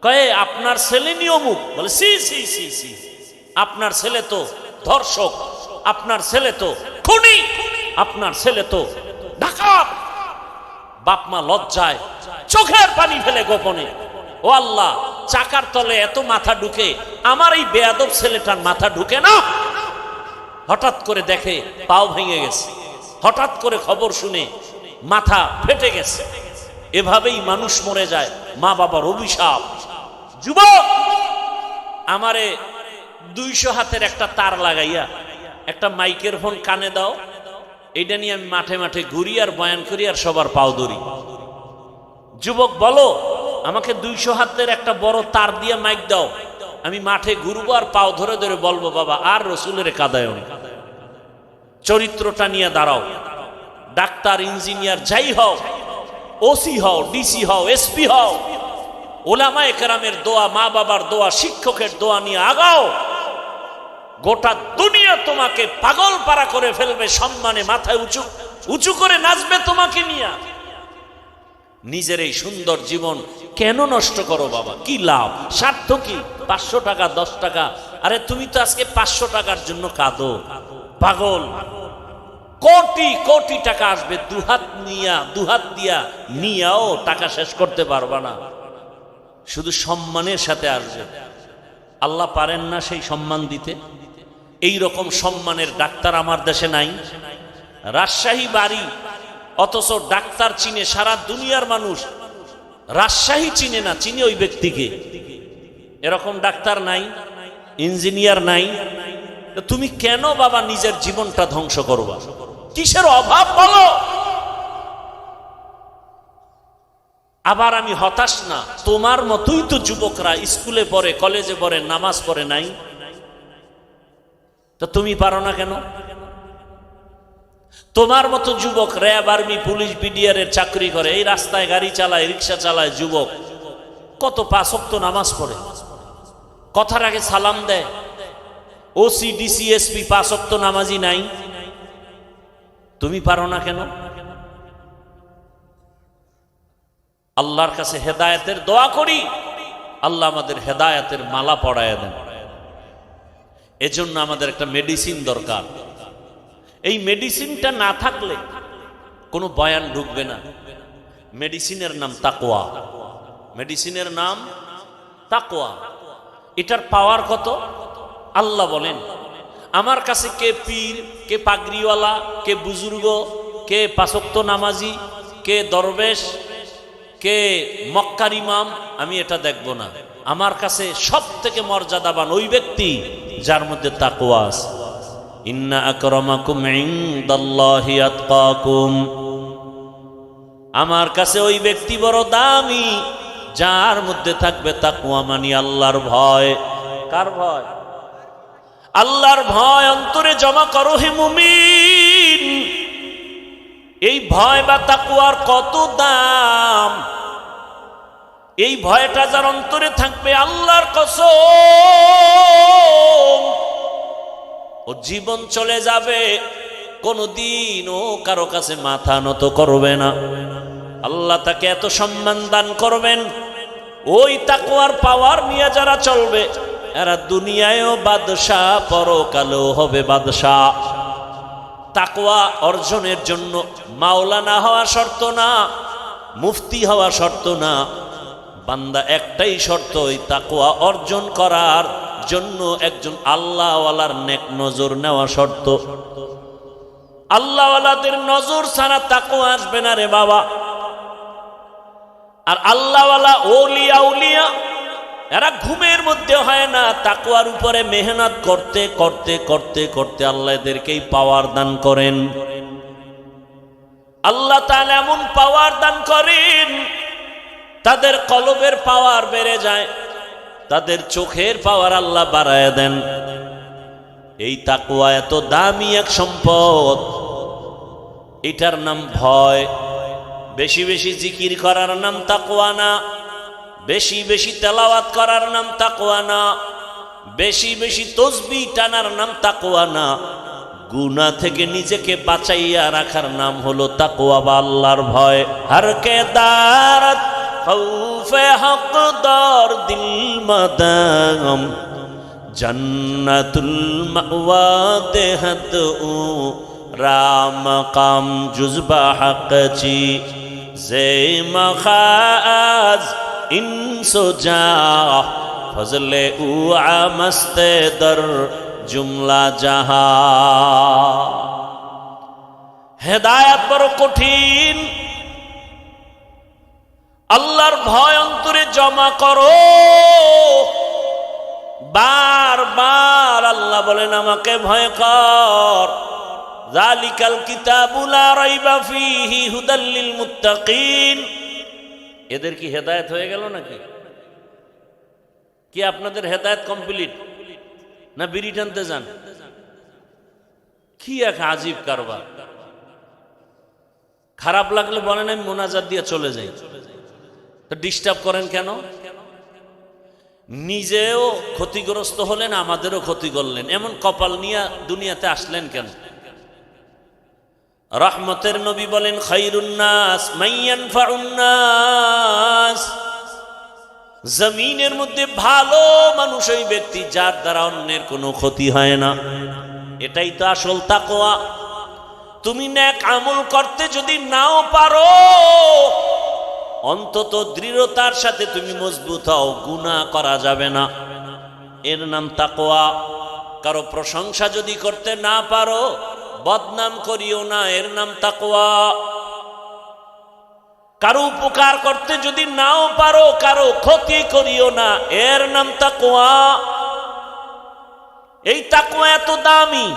কয়ে আপনার ছেলে নিয়মুখ, বলে সি সি সি সি, আপনার ছেলে তো ধর্ষক, আপনার ছেলে তো খুনি, আপনার ছেলে তো ডাকাত। বাপ মা লজ্জায় চোখের পানি ফেলে গোপনে, ও আল্লাহ, চাকার তলে এত মাথা ঢুকে, আমার এই বেয়াদব ছেলেটার মাথা ঢুকে না। হঠাৎ করে দেখে পাও ভেঙে গেছে, হঠাৎ করে খবর শুনে মাথা ফেটে গেছে। এভাবেই মানুষ মরে যায়, মা বাবার অভিশাপ। যুবক, আমারে 200 হাতের একটা তার লাগাইয়া একটা মাইকের ফোন কানে দাও, এইটা নিয়ে আমি মাঠে মাঠে ঘুরি আর বয়ান করি আর সবার পাও ধরি। যুবক বলো, আমাকে 200 হাতের একটা বড় তার দিয়ে মাইক দাও, আমি মাঠে ঘুরবো আর পাও ধরে ধরে বলবো বাবা আর রসুলের কাদায় চরিত্রটা নিয়ে দাঁড়াও। ডাক্তার, ইঞ্জিনিয়ার যাই হও, ওসি হও, ডিসি হও, এসপি হও, ওলামায়ে কেরামের দোয়া, মা বাবার দোয়া, শিক্ষকের দোয়া নিয়ে আগাও। গোটা দুনিয়া তোমাকে পাগল পারা করে ফেলবে, সম্মানে মাথায় উঁচু উঁচু করে নাচবে তোমাকে নিয়ে। নিজের এই সুন্দর জীবন কেন নষ্ট করো বাবা? কি লাভ, স্বার্থ কি? 500 টাকা, 10 টাকা, আরে তুমি তো আজকে 500 টাকার জন্য কাঁদো পাগল। কোটি কোটি টাকা আসবে, দুহাত দিয়া নিয়াও টাকা শেষ করতে পারবা না, শুধু সম্মানের সাথে আসবে। আল্লাহ পারেন না সেই সম্মান দিতে? এই রকম সম্মানের ডাক্তার আমার দেশে নাই। রাজশাহী বাড়ি, অথচ ডাক্তার চিনে সারা দুনিয়ার মানুষ, রাজশাহী চিনে না, চিনে ওই ব্যক্তিকে। এরকম ডাক্তার নাই, ইঞ্জিনিয়ার নাই। তুমি কেন বাবা নিজের জীবনটা ধ্বংস করবা? কিসের অভাব বলো? আবার আমি হতাশ না, তোমার মতোই তো যুবকরা স্কুলে পড়ে, কলেজে পড়ে, নামাজ পড়ে নাই, তো তুমি পারো না কেন? তোমার মতো যুবক র্যাব, আর্মি, পুলিশ, বিডিআর এর চাকরি করে, এই রাস্তায় গাড়ি চালায়, রিক্সা চালায়, যুবক কত 5 ওয়াক্ত নামাজ পড়ে, কথার আগে সালাম দেয়। ওসি, ডিসি, এসপি 5 ওয়াক্ত নামাজি নাই, তুমি পারো না কেন? আল্লাহর কাছে হেদায়েতের দোয়া করি, আল্লাহ আমাদের হেদায়েতের মালা পরায় দেন। এজন্য আমাদের একটা মেডিসিন দরকার। এই মেডিসিনটা না থাকলে কোনো বয়ান ঢুকবে না। মেডিসিনের নাম তাকওয়া। মেডিসিনের নাম তাকওয়া। এটার পাওয়ার কত? আল্লাহ বলেন, আমার কাছে কে পীর, কে পাগড়িওয়ালা, কে বুজুর্গ, কে 5 ওয়াক্ত নামাজি, কে দরবেশ, কে মক্কার ইমাম, আমি এটা দেখব না। আমার কাছে সব থেকে মর্যাদাবান ওই ব্যক্তি যার মধ্যে তাকওয়া আছে। ইন্না আকরামাকুম ইনদাল্লাহি আতকাকুম, আমার কাছে ওই ব্যক্তি বড় দামি যার মধ্যে থাকবে তাকওয়া, মানে আল্লাহর ভয়। কার ভয়? আল্লাহর ভয় অন্তরে জমা করো হে মুমিন। এই ভয় বা তাকওয়ার কত দাম! এই ভয়টা যার অন্তরে থাকবে, আল্লাহর কসম, ও জীবন চলে যাবে, কোনদিন ও কারো কাছে মাথা নত করবে না। আল্লাহ তাকে এত সম্মান দান করবেন। ওই তাকওয়ার পাওয়ার নিয়ে যারা চলবে, এরা দুনিয়ায়ও বাদশাহ, পরকালেও হবে বাদশাহ। তাকওয়া অর্জনের জন্য মাওলানা হওয়া শর্ত না, মুফতি হওয়া শর্ত না, বান্দা একটাই শর্ত, ওই তাকওয়া অর্জন করার জন্য একজন আল্লাহওয়ালার নেক নজর নেওয়া শর্ত। আল্লাহওয়ালাদের নজর ছাড়া তাকওয়া আসবে না রে বাবা। আর আল্লাহওয়ালা ওলিয়া উলিয়া এরা ঘুমের মধ্যে হয় না, তাকওয়ার উপরে মেহনত করতে করতে করতে করতে আল্লাহ এদেরকেই পাওয়ার দান করেন। আল্লাহ তাআলা এমন পাওয়ার দান করেন, তাদের কলবের পাওয়ার বেড়ে যায়, তাদের চোখের পাওয়ার আল্লাহ বাড়ায় দেন। এই তাকওয়া এত দামি এক সম্পদ, এটার নাম ভয়। বেশি বেশি জিকির করার নাম তাকওয়া না, বেশি বেশি তেলাওয়াত করার নাম তাকওয়া না, বেশি বেশি তসবিহ টানার নাম তাকওয়া না, গুনাহ থেকে নিজেকে বাঁচাইয়া রাখার নাম হলো তাকওয়া বা আল্লাহর ভয়। হর কে দারত খৌফে হকদার দিল মাদাম, জান্নাতুল মাওয়া দেহত ও রাম কাম জুজবা হকচি জে মখাজ ইনসো যা ফজলে উ আমস্তে দর জুমলা জাহা। হেদায়েত বড় কঠিন। আল্লাহর ভয় অন্তরে জমা করো। বারবার আল্লাহ বলেন আমাকে ভয় কর। যালিকাল কিতাবু লা রাইবা ফীহি হুদাল লিল মুত্তাকিন। এদের কি হেদায়েত হয়ে গেল নাকি? কি আপনাদের হেদায়েত কমপ্লিট না বিড়ি টানতে যান? কি এক আজীব কারবার। খারাপ লাগলে বলেন আমি মোনাজাত দিয়ে চলে যাই, তো ডিস্টার্ব করেন কেন? নিজেও ক্ষতিগ্রস্ত হলেন, আমাদেরও ক্ষতি করলেন, এমন কপাল নিয়ে দুনিয়াতে আসলেন কেন? রহমতের নবী বলেন খায়রুন নাস মাইয়ানফাউন নাস, জমিনের মধ্যে ভালো মানুষ ওই ব্যক্তি যার দ্বারা অন্যের কোনো ক্ষতি হয় না। এটাই তো আসল তাকওয়া। তুমি নেক আমল করতে যদি নাও পারো, অন্তত দৃঢ়তার সাথে তুমি মজবুত হও, গুনাহ করা যাবে না, এর নাম তাকওয়া। কারো প্রশংসা যদি করতে না পারো, বদনাম করিও না, এর নাম তাকওয়া। কারো উপকার করতে যদি নাও পারো, কারো ক্ষতি করিও না, এর নাম তাকওয়া। এই তাকওয়া এত দামি।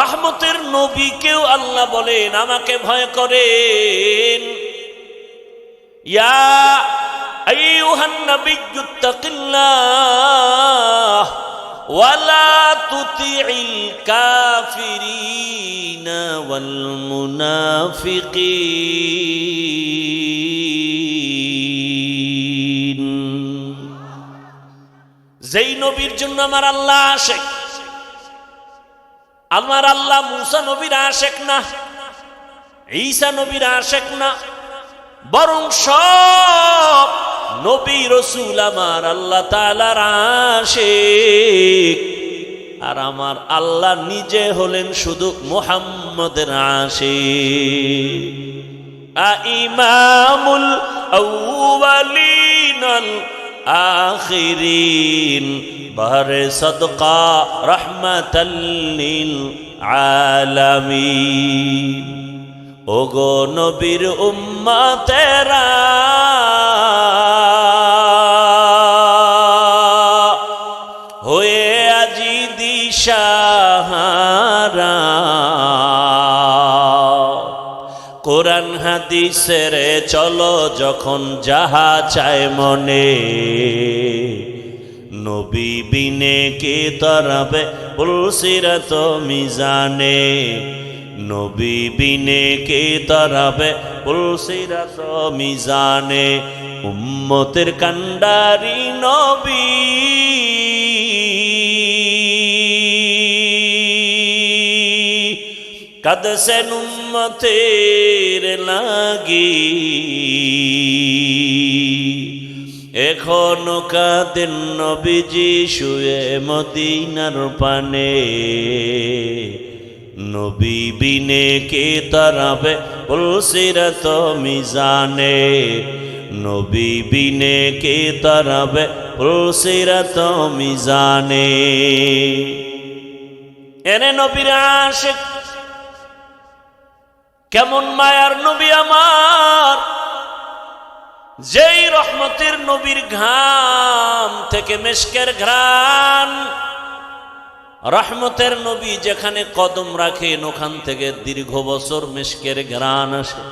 রহমতের নবীকেও আল্লাহ বলেন আমাকে ভয় করেন। ইয়া আইয়ুহান নাবিয়্যুত্তাকিল্লাহ ওয়ালা তুতিইল কাফিরিনা ওয়াল মুনাফিকিন। যেই নবীর জন্য আমার আল্লাহ আশেক, আমার আল্লাহ মুসা নবীর আশেক না, ঈসা নবীর আশেক না, বরং সব নবী রাসূল আমার আল্লাহ তাআলার আশেক। আর আমার আল্লাহ নিজে হলেন শুধু মুহাম্মদের আশেক। ইমামুল আউয়ালিন আল আখিরিন বাহরে সদকা রহমাতাল লিল আলামিন। ওগো নবীর উম্মতেরা, হয়ে আজি দিশাহারা, কোরআন হাদিসের চলো যখন যাহা চায় মনে, নবী বিনে কে তরাবে পুলসিরাত মিজানে, নবী বিনে কে তরাবে পুলসিরাত মিজানে। উম্মতের কান্ডারি নবী, কাঁদছেন উম্মতের লাগি, এখনো কাঁদেন নবীজি শুয়ে মদিনার পানে, নবী বিনে কে তরাবে পুলসিরাত মিজানে, নবী বিনে কে তরাবে পুলসিরাত মিজানে। এনে নবীর আশিক, কেমন মায়ার নবী আমার, যেই রহমতের নবীর ঘাম থেকে মেশকের ঘ্রাণ। রহমতের নবী যেখানে কদম রাখেন ওখান থেকে দীর্ঘ বছর মেশকের ঘ্রাণ আসে।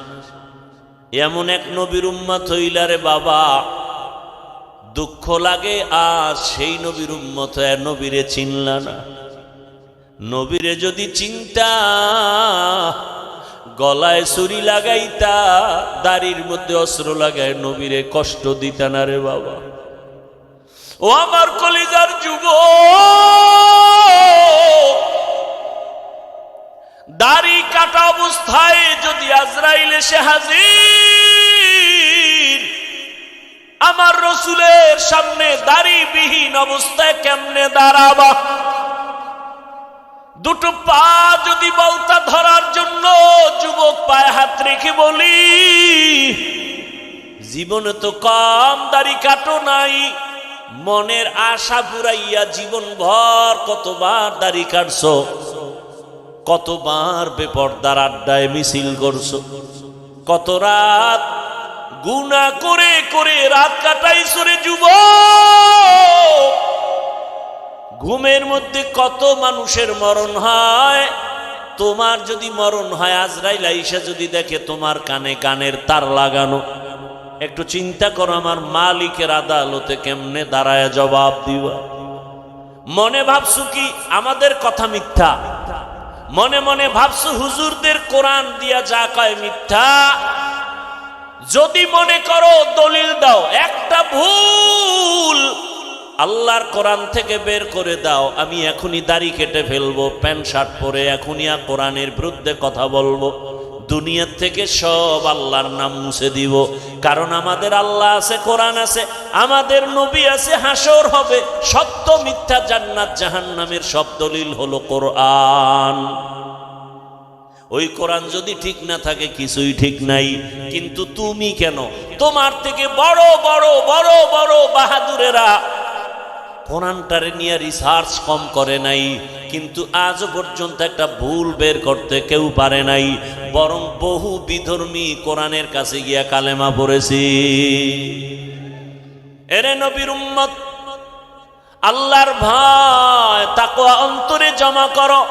এমন এক নবীর উম্মত হইলারে বাবা, দুঃখ লাগে আজ সেই নবীর উম্মত নবীরে চিনলা না। নবীরে যদি চিন্তা, গলায় ছুরি লাগাইতা, দাড়ির মধ্যে অস্ত্র লাগায় নবীরে কষ্ট দিতা না রে বাবা। ও আমার কলিজার যুবক, দাড়ি কাটা অবস্থায় যদি আজরাইল এসে হাজির, আমার রসুলের সামনে দাড়িবিহীন অবস্থায় কেমনে দাঁড়াবা? দুটো পা যদি বলতা ধরার জন্য যুবক পায়ে হাত রেখে বলি, জীবনে তো কম দাড়ি কাটো নাই, মনের আশা পুরাইয়া জীবন ভর কতবার দাড়ি কাটছো, কতবার বেপরদার আড্ডায় মিছিল করছো, কত রাত গুনাহ করে করে রাত কাটাইছো রে যুবক। ঘুমের মধ্যে কত মানুষের মরণ হয়, তোমার যদি মরণ হয় আজরাইল আইসা যদি দেখে তোমার কানে কানের তার লাগানো, একটু চিন্তা করো, আমার মালিকের আদালতে কেমনে দাঁড়ায় জবাব দিবা। মনে ভাবছু কি আমাদের কথা মিথ্যা, মনে মনে ভাবছু হুজুরদের কোরআন দিয়া যা কয় মিথ্যা। যদি মনে করো দলিল দাও, একটা ভুল আল্লাহর কোরআন থেকে বের করে দাও, আমি এখনই দাড়ি কেটে ফেলবো, প্যান্ট শার্ট পরে এখনই কোরআনের বিরুদ্ধে কথা বলবো, দুনিয়ার থেকে সব আল্লাহর নাম মুছে দিব। কারণ আমাদের আল্লাহ আছে, কোরআন আছে, আমাদের নবী আছে, হাসর হবে, সত্য মিথ্যা, জান্নাত জাহান্নামের সব দলিল হলো কোরআন। ওই কোরআন যদি ঠিক না থাকে কিছুই ঠিক নাই। কিন্তু তুমি কেন, তোমার থেকে বড় বড় বড় বড় বাহাদুরেরা কোরআনটারে নিয়ে রিসার্চ কম করে নাই, কিন্তু আজও পর্যন্ত একটা ভুল বের করতে কেউ পারে নাই। বরং বহু বিধর্মী কোরআনের কাছে গিয়া কালেমা পড়েছি। এরে নবীর উম্মত, আল্লাহর ভয় তাকওয়া অন্তরে জমা করো।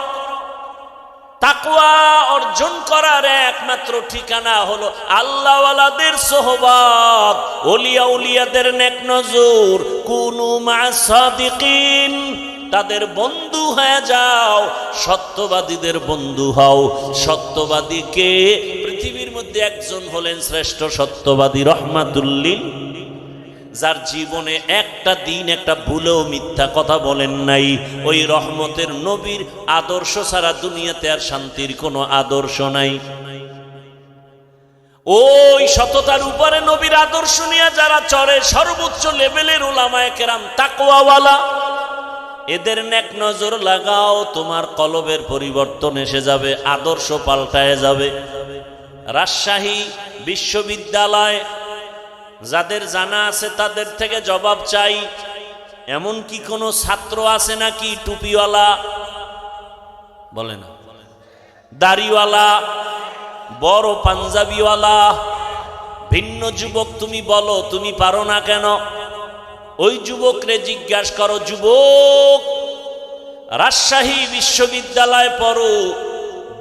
তাকওয়া অর্জন করার একমাত্র ঠিকানা হলো আল্লাহওয়ালাদের সোহবত, ওলিয়া উলিয়াদের নেক নজর। কুনু মা'আস সাদিকিন, তাদের বন্ধু হয়ে যাও, সত্যবাদীদের বন্ধু হও। সত্যবাদীকে পৃথিবীর মধ্যে একজন হলেন শ্রেষ্ঠ সত্যবাদী, রহমাতুল লিল, যার জীবনে একটা দিন একটা ভুলেও মিথ্যা কথা বলেন নাই। ওই রহমতের নবীর আদর্শ ছাড়া দুনিয়াতে আর শান্তির কোনো আদর্শ নাই। ওই সততার উপরে নবীর আদর্শ নিয়ে যারা চলে, সর্বোচ্চ লেভেলের উলামায়ে কেরাম তাকওয়াওয়ালা, এদের নেক নজর লাগাও, তোমার কলবের পরিবর্তন এসে যাবে, আদর্শ পাল্টায় যাবে। রাজশাহী বিশ্ববিদ্যালয় যাদের জানা আছে তাদের থেকে জবাব চাই, এমন কি কোনো ছাত্র আছে নাকি টুপিওয়ালা, বলে না, দাড়িওয়ালা, বড় পাঞ্জাবিওয়ালা? ভিন্ন যুবক তুমি বলো, তুমি পারো না কেন? ওই যুবকরে জিজ্ঞাসা করো, যুবক রাজশাহী বিশ্ববিদ্যালয়ে পড়ো,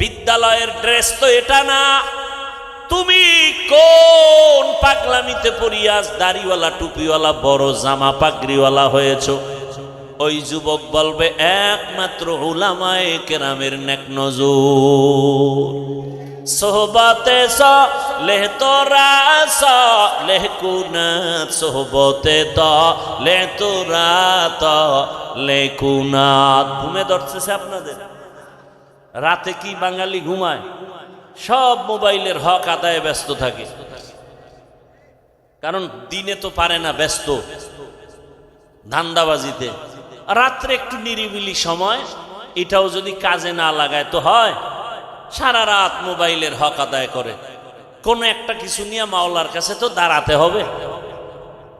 বিদ্যালয়ের ড্রেস তো এটা না, তুমি কোন পাগলামিতে পড়িয়া দাড়িওয়ালা টুপিওয়ালা বড় জামা পাগড়িওয়ালা হয়েছ? ওই যুবক বলবে একমাত্র উলামায়ে কেরামের নেক নজর। সোহবতে সালেহ তোরা সালেহ কুনাত, সোহবতে তালেহ তোরা তালেহ কুনাত। ঘুমে ধরতেছে আপনাদের? রাতে কি বাঙালি ঘুমায়? সব মোবাইলের হক আদায়ে ব্যস্ত থাকে, কারণ দিনে তো পারে না, ব্যস্ত ধান্দাবাজিতে। রাত্রে একটু নিরিবিলি সময়, এটাও যদি কাজে না লাগায় তো হয়, সারা রাত মোবাইলের হক আদায় করে। কোনো একটা কিছু নিয়ে মাওলার কাছে তো দাঁড়াতে হবে।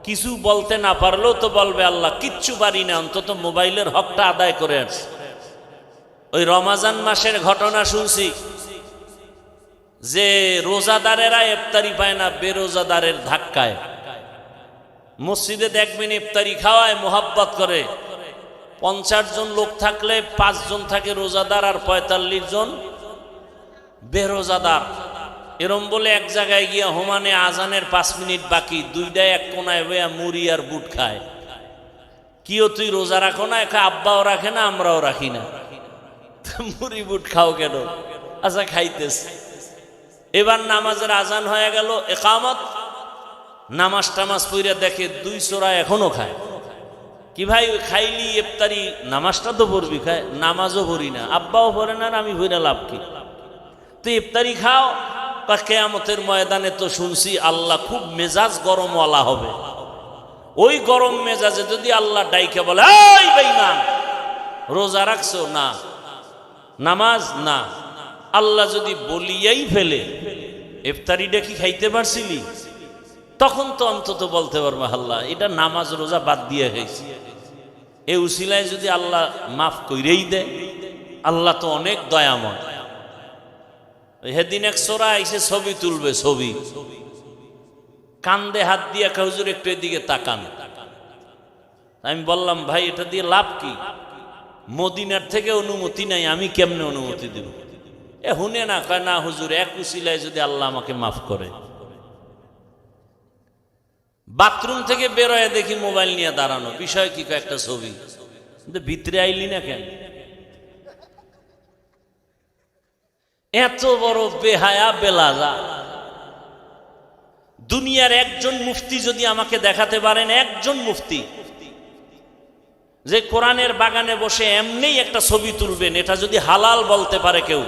কিছু বলতে না পারলেও তো বলবে আল্লাহ কিচ্ছু পারি না, অন্তত মোবাইলের হকটা আদায় করে আসছে। ওই রমাজান মাসের ঘটনা শুনছি যে রোজাদারেরা ইফতারি পায় না বেরোজাদারের ধাক্কায়। মসজিদে দেখবেন ইফতারি খাওয়ায়, মোহাব্বত করে। 50 জন লোক থাকলে 5 জন থাকে রোজাদার আর 45 জন বেরোজাদার। এরম বলে এক জায়গায় গিয়া হোমানে আজানের 5 মিনিট বাকি, দুইটায় এক কোনায় বইয়া মুড়ি আর বুট খায়। কিও তুই রোজা রাখো না? আব্বাও রাখে না, আমরাও রাখি না, মুড়ি বুট খাও কেন? আচ্ছা খাইতেছে। এবার নামাজের আজান হয়ে গেল, একামত, নামাজ টামাজ পইরা দেখে 2 চোরা এখনো খায়। কি ভাই খাইলি ইফতারি, নামাজটা তো পড়বি? খায়, নামাজও পড়ি না, আব্বাও পড়ে না, আমি পড়ে লাভ কি? তুই ইফতারি খাও। কিয়ামতের ময়দানে তো শুনছি আল্লাহ খুব মেজাজ গরমওয়ালা হবে। ওই গরম মেজাজে যদি আল্লাহ ডাইকে বলে, এই বেঈমান রোজা রাখছো না, নামাজ না, আল্লাহ যদি বলিয়াই ফেলে ইফতারিটা কি খাইতে পারছিলি, তখন তো অন্তত বলতে পারবো আল্লাহ এটা নামাজ রোজা বাদ দিয়ে খাইছি। এই উসিলায় যদি আল্লাহ মাফ কইরেই দেয়, আল্লাহ তো অনেক দয়াময়। সেদিন এক সোরা এসে ছবি তুলবে, ছবি কান্দে হাত দিয়ে, হুজুর একটু এদিকে তাকান। আমি বললাম ভাই এটা দিয়ে লাভ কি? মদিনার থেকে অনুমতি নাই, আমি কেমনে অনুমতি দেব? হুনে না, কয় না হুজুর এক উসিলায় যদি আল্লাহ আমাকে মাফ করে। বাথরুম থেকে বেরোয় দেখি মোবাইল নিয়ে দাঁড়ানো, বিষয় কি একটা ছবি, কিন্তু ভিতরে আইলি না কেন? এত বড় বেহায়া বেলাজা। দুনিয়ার একজন মুফতি যদি আমাকে দেখাতে পারেন, একজন মুফতি যে কোরআনের বাগানে বসে এমনিই একটা ছবি তুলবেন, এটা যদি হালাল বলতে পারে কেউ,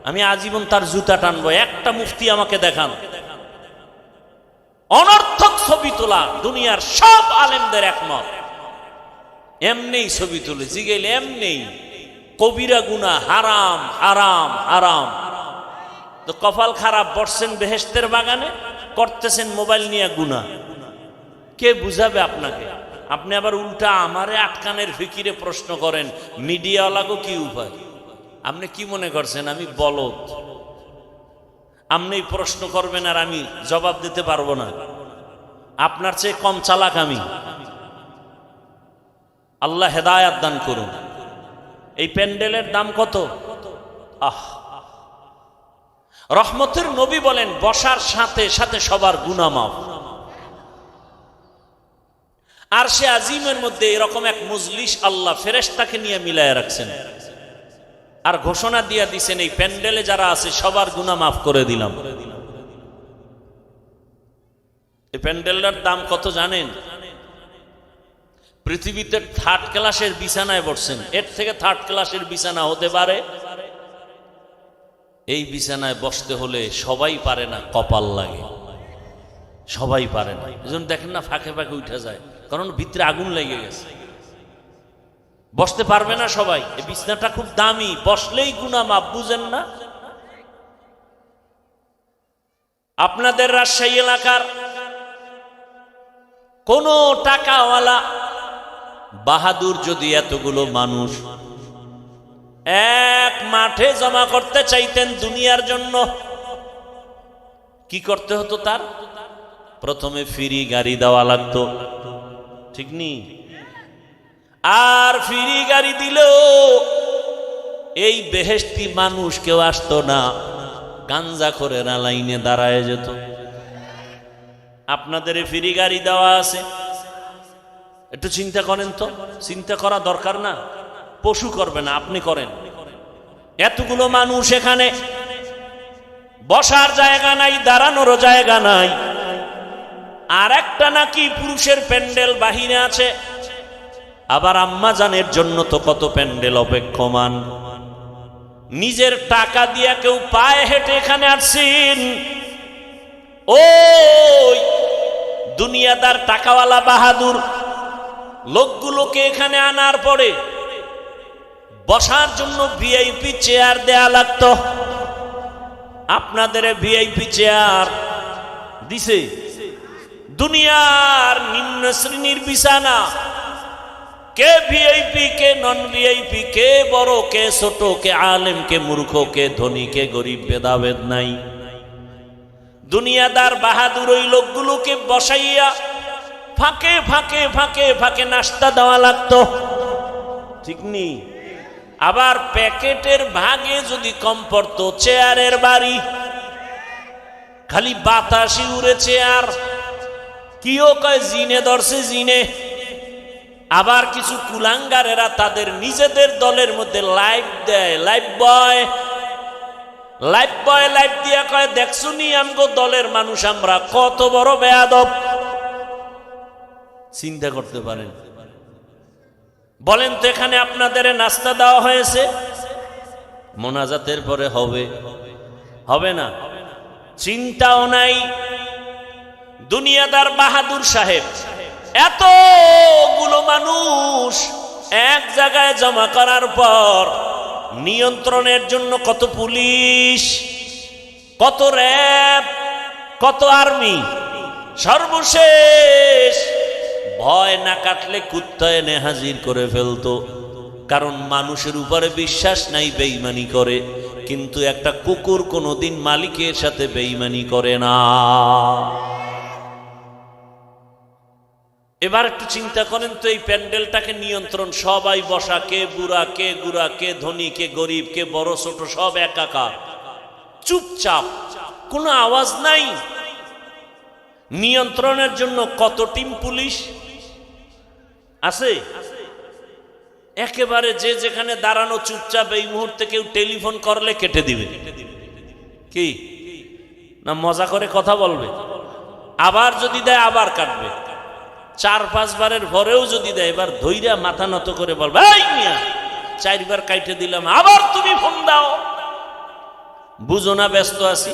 আমি আজীবন তার জুতা টানবো। একটা মুফতি আমাকে দেখান। অনর্থক ছবি তোলা দুনিয়ার সব আলেমদের একমত, এমনিই ছবি তুলে জিগেলে এমনিই কবিরা গুনাহ, হারাম হারাম হারাম। তো কপাল খারাপ, বসছেন বেহেশতের বাগানে, করতেছেন মোবাইল নিয়ে গুনাহ। কে বুঝাবে আপনাকে? আপনি আবার উল্টা আমারে আটকানের ফিকিরে প্রশ্ন করেন, মিডিয়াওয়ালাকে কি উপায়? আপনি কি মনে করছেন আমি বলদ? আপনি প্রশ্ন করবেন আর আমি জবাব দিতে পারবো না? আপনার চেয়ে কম চালাক আমি? আল্লাহ হেদায়াত দান করুন। এই প্যান্ডেলের দাম কত? আহ, রহমতের নবী বলেন বসার সাথে সাথে সবার গুনাহ মাফ। আর সে আজিমের মধ্যে এরকম এক মজলিস আল্লাহ ফেরেশতাকে নিয়ে মিলায় রাখছেন, আর ঘোষণা দিয়ে দিছেন এই প্যান্ডেলে যারা আছে সবার গুনাহ মাফ করে দিলাম। এই প্যান্ডেলটার দাম কত জানেন? পৃথিবীতে থার্ড ক্লাসের বিছানায় বসছেন, এর থেকে থার্ড ক্লাসের বিছানা হতে পারে? এই বিছানায় বসতে হলে সবাই পারে না, কপাল লাগে, সবাই পারে না। এজন্য দেখেন না ফাঁকে ফাঁকে উঠে যায়, কারণ ভিতরে আগুন লেগে গেছে, বসতে পারবে না সবাই। এই বিছানাটা খুব দামি, বসলেই গুনাহ মাফ, বুঝেন না? আপনাদের রাজশাহী এলাকার কোন টাকাওয়ালা বাহাদুর যদি এতগুলো মানুষ এক মাঠে জমা করতে চাইতেন দুনিয়ার জন্য, কি করতে হতো? তার প্রথমে ফ্রি গাড়ি দেওয়া লাগতো, ঠিক নি? আর ফ্রি গাড়ি দিলেও এই বেহেশতি মানুষ কেউ আসতো না, গাঞ্জা করে না লাইনে দাঁড়ায় যেত। আপনাদের ফ্রি গাড়ি দেওয়া আছে, একটু চিন্তা করেন তো। চিন্তা করা দরকার না? পশু করবে না, আপনি করেন। এতগুলো মানুষ এখানে, বসার জায়গা নাই, দাঁড়ানোর জায়গা নাই। আর একটা নাকি পুরুষের প্যান্ডেল বাহিরে আছে, আবার আম্মা জানের জন্য তো কত প্যান্ডেল অপেক্ষমান। নিজের টাকা দিয়া কেউ পায়ে হেঁটে এখানে আসছেন। ওই দুনিয়াদার টাকাওয়ালা বাহাদুর লোকগুলোকে এখানে আনার পরে বসার জন্য ভিআইপি চেয়ার দেয়া লাগতো। আপনাদের ভিআইপি চেয়ার দিছে? দুনিয়ার নিম্ন শ্রেণীর বিছানা, কে ভিআইপি কে নন ভিআইপি, কে বড় কে ছোট, কে আলেম কে মূর্খ, কে ধনী কে গরিব, ভেদাভেদ নাই। দুনিয়াদার বাহাদুর ওই লোকগুলোকে বসাইয়া ফাঁকে ফাঁকে ফাঁকে ফাঁকে নাস্তা দেওয়া লাগতো, ঠিক নি? আবার প্যাকেটের ভাগে যদি কম পড়তো, চেয়ারের বাড়ি, খালি বাতাসি উড়ে চেয়ার, কিও কয় জিনে ধরছে জিনে। আবার কিছু কুলাঙ্গারেরা তাদের নিজেদের দলের মধ্যে লাইভ দেয়, লাইভ বয় লাইভ দিয়া কয় দেখছুনি আমগো দলের মানুষ আমরা কত বড় বেয়াদব। চিন্তা করতে পারেন? বলেন তো, এখানে আপনাদের নাস্তা দেওয়া হয়েছে, মোনাজাতের পরে হবে? হবে না? চিন্তাও নাই। দুনিয়াদার বাহাদুর সাহেব এতগুলো মানুষ এক জায়গায় জমা করার পর নিয়ন্ত্রণের জন্য কত পুলিশ, কত র্যাব, কত আর্মি, সর্বশেষ ভয় না কাটলে কুত্তা এনে হাজির করে ফেলতো। কারণ মানুষের উপরে বিশ্বাস নাই, বেঈমানি করে। কিন্তু একটা কুকুর কোনোদিন মালিকের সাথে বেঈমানি করে না। এবার একটু চিন্তা করেন তো, এই প্যান্ডেলটাকে নিয়ন্ত্রণ, সবাই বসা, কে বুড়া কে গুড়া, কে ধনী কে গরিব, কে বড় ছোট, সব একাকার, চুপচাপ, কোনো আওয়াজ নাই। নিয়ন্ত্রণের জন্য কত টিম পুলিশ আছে, একেবারে যে যেখানে দাঁড়ানো চুপচাপ, এই মুহূর্তে কেউ টেলিফোন করলে কেটে দিবে, কি না মজা করে কথা বলবে, আবার যদি দেয় আবার কাটবে, 4-5 বারের পরেও যদি দেয় এবার ধৈর্য মাথা নত করে বলবে, এই মিয়া 4 বার কাইটে দিলাম, আবার তুমি ফোন দাও, বুঝো না ব্যস্ত আছি।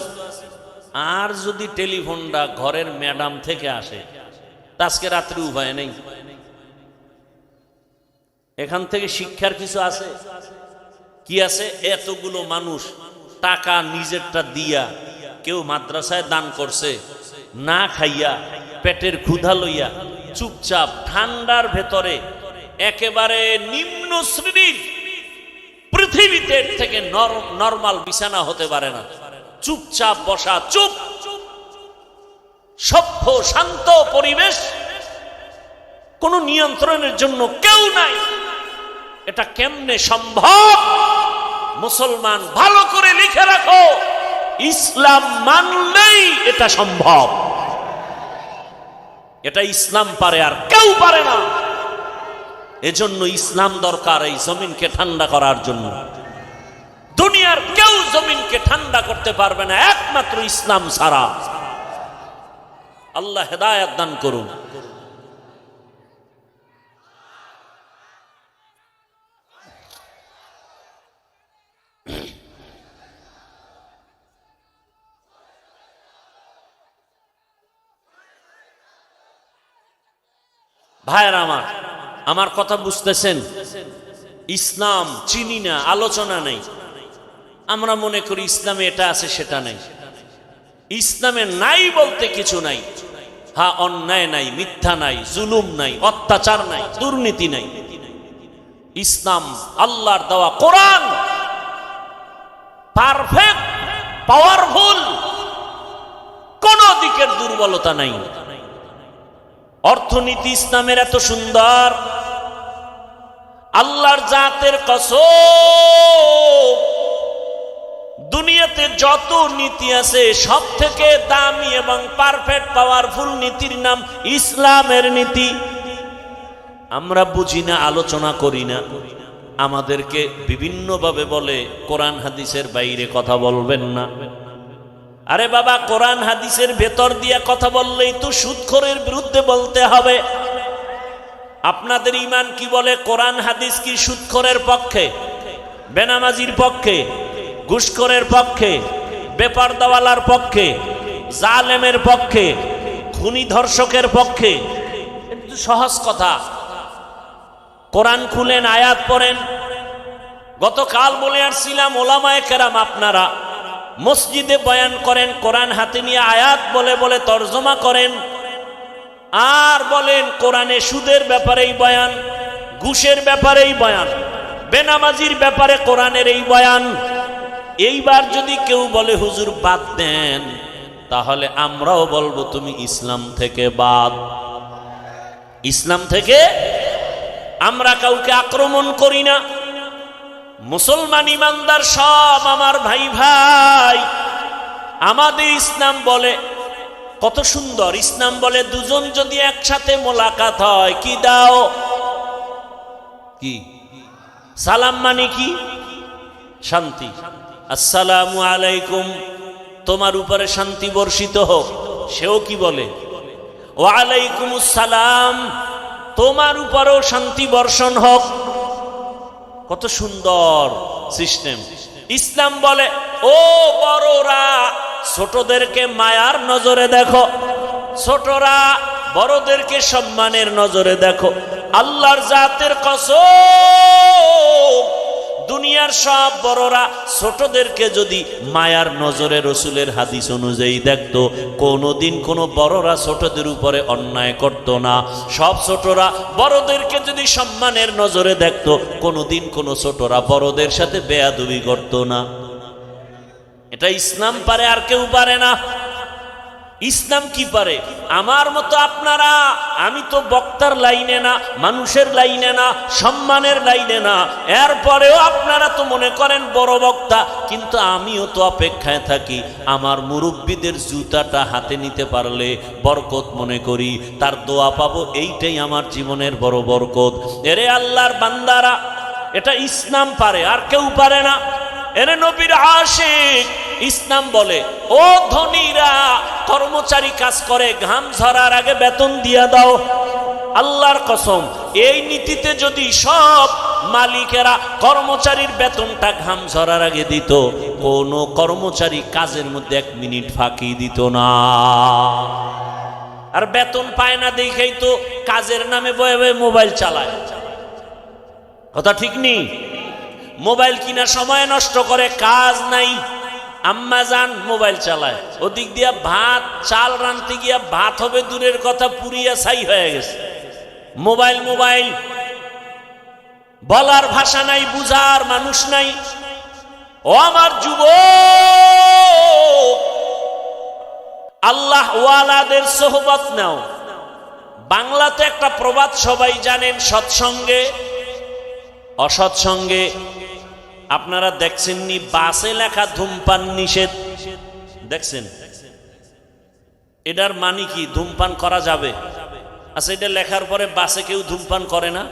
আর যদি টেলিফোনটা ঘরের ম্যাডাম থেকে আসে, আজকে রাত্রি উপায় নেই, এখান থেকে শিক্ষার কিছু আছে কি আছে? এতগুলো মানুষ টাকা নিজেরটা দিয়া, কেউ মাদ্রাসায় দান করছে, না খাইয়া পেটের ক্ষুধা লইয়া চুপচাপ ঠান্ডার ভেতরে, একেবারে নিম্ন শ্রেণীর, পৃথিবীতে থেকে নরমাল বিছানা হতে পারে না, চুপচাপ বসা, চুপ, সভ্য শান্ত পরিবেশ, কোন নিয়ন্ত্রণের জন্য কেউ নাই। এটা কেমনে সম্ভব? মুসলমান ভালো করে লিখে রাখো, ইসলাম মানলেই এটা সম্ভব। এটা ইসলাম পারে, আর কেউ পারে না। এজন্য ইসলাম দরকার এই জমিনকে ঠান্ডা করার জন্য। দুনিয়ার কেউ জমিনকে ঠান্ডা করতে পারবে না একমাত্র ইসলাম ছাড়া। আল্লাহ হেদায়েত দান করুন। ভাইয়েরা আমার কথা বুঝতেছেন? ইসলাম চিনি না, আলোচনা নেই, আমরা মনে করি ইসলামে এটা আছে সেটা নেই। ইসলামে নাই বলতে কিছু নাই। হ্যাঁ, অন্যায় নাই, মিথ্যা নাই, জুলুম নাই, অত্যাচার নাই, দুর্নীতি নাই। ইসলাম আল্লাহর দেওয়া কোরআন পারফেক্ট, পাওয়ারফুল, কোন দিকের দুর্বলতা নাই। অর্থনীতি ইসলামের এত সুন্দর, আল্লাহর জাতের কসম, দুনিয়াতে যত নীতি আছে সব থেকে দামি এবং পারফেক্ট পাওয়ারফুল নীতির নাম ইসলামের নীতি। আমরা বুঝি না, আলোচনা করি না। আমাদেরকে বিভিন্নভাবে বলে কোরআন হাদিসের বাইরে কথা বলবেন না। আরে বাবা, কোরআন হাদিসের ভেতর দিয়ে কথা বললেই তো সুদখোরের বিরুদ্ধে বলতে হবে। আপনাদের ঈমান কি বলে? কোরআন হাদিস কি সুদখোরের পক্ষে, বেনামাজির পক্ষে, ঘুষখোরের পক্ষে, বেপরদাওয়ালার পক্ষে, জালেমের পক্ষে, খুনি ধর্ষকের পক্ষে? এটা সহজ কথা। কোরআন খুলেন, আয়াত পড়েন। গতকাল বলে আসছিলাম, ওলামায়ে কেরাম আপনারা মসজিদে বয়ান করেন, কোরআন হাতে নিয়ে আয়াত বলে বলে তরজমা করেন, আর বলেন কোরআনে সুদের ব্যাপারেই বয়ান, ঘুষের ব্যাপারেই বয়ান, বেনামাজির ব্যাপারে কোরআনের এই বয়ান। এইবার যদি কেউ বলে হুজুর বাদ দেন, তাহলে আমরাও বলবো তুমি ইসলাম থেকে বাদ। ইসলাম থেকে আমরা কাউকে আক্রমণ করি না। মুসলমান ইমানদার সব আমার ভাই ভাই। আমাদের ইসলাম বলে, কত সুন্দর ইসলাম বলে, দুজন যদি একসাথে মোলাকাত হয়, কি দাও? কি সালাম মানে কি? শান্তি। আসসালামু আলাইকুম, তোমার উপরে শান্তি বর্ষিত হোক। সেও কি বলে? ওয়ালাইকুমুস সালাম, তোমার উপরেও শান্তি বর্ষণ হোক। কত সুন্দর সিস্টেম। ইসলাম বলে, ও বড়রা ছোটদেরকে মায়ার নজরে দেখো, ছোটরা বড়দেরকে সম্মানের নজরে দেখো। আল্লাহর জাতের কসম, দুনিয়ার সব বড়রা ছোটদেরকে যদি মায়ার নজরে রসুলের হাদিস অনুযায়ী দেখতো, কোনোদিন কোনো বড়রা ছোটদের উপরে অন্যায় করত না। সব ছোটরা বড়দেরকে যদি সম্মানের নজরে দেখতো, কোনোদিন কোনো ছোটরা বড়দের সাথে বেয়াদবি করত না। এটা ইসলাম পারে, আর কেউ পারে না। ইসলাম কি পারে? আমার মতো আপনারা, আমি তো বক্তার লাইনে না, মানুষের লাইনে না, সম্মানের লাইনে না, এরপরেও আপনারা তো মনে করেন বড় বক্তা, কিন্তু আমিও তো অপেক্ষায় থাকি আমার মুরব্বীদের জুতাটা হাতে নিতে পারলে বরকত মনে করি, তার দোয়া পাবো, এইটাই আমার জীবনের বড় বরকত। এরে আল্লাহর বান্দারা, এটা ইসলাম পারে, আর কেউ পারে না। এরে নবীর আশিক, ইসলাম বলে ও ধনীরা, কর্মচারী কাজ করে, ঘাম ঝরার আগে বেতন দিয়া দাও। আল্লাহর কসম, এই নীতিতে যদি সব মালিকেরা কর্মচারীর বেতনটা ঘাম ঝরার আগে দিত, কোনো কর্মচারী কাজের মধ্যে 1 মিনিট ফাঁকি দিত না। আর বেতন পায় না দেখেই তো কাজের নামে বয়ে বয়ে মোবাইল চালায়। কথা ঠিক নেই? মোবাইল কিনা সময় নষ্ট করে, কাজ নাই, আম্মা জান মোবাইল চালায়, ওদিক দিয়া ভাত চাল রাঁধতে গিয়া ভাত হবে দূরের কথা, পুরিয়া ছাই হয়ে গেছে। মোবাইল মোবাইল, বলার ভাষা নাই, বুঝার মানুষ নাই। ও আমার যুবক, আল্লাহ ওয়ালাদের সোহবত নাও। বাংলাতে একটা প্রবাদ সবাই জানেন, সৎসঙ্গে অসৎসঙ্গে। আপনারা দেখছেননি বাসে লেখা ধূমপান নিষেধ? দেখছেন? এটার মানে কি? ধূমপান করা যাবে? আচ্ছা, এটা লেখার পরে বাসে কেউ ধূমপান করে না?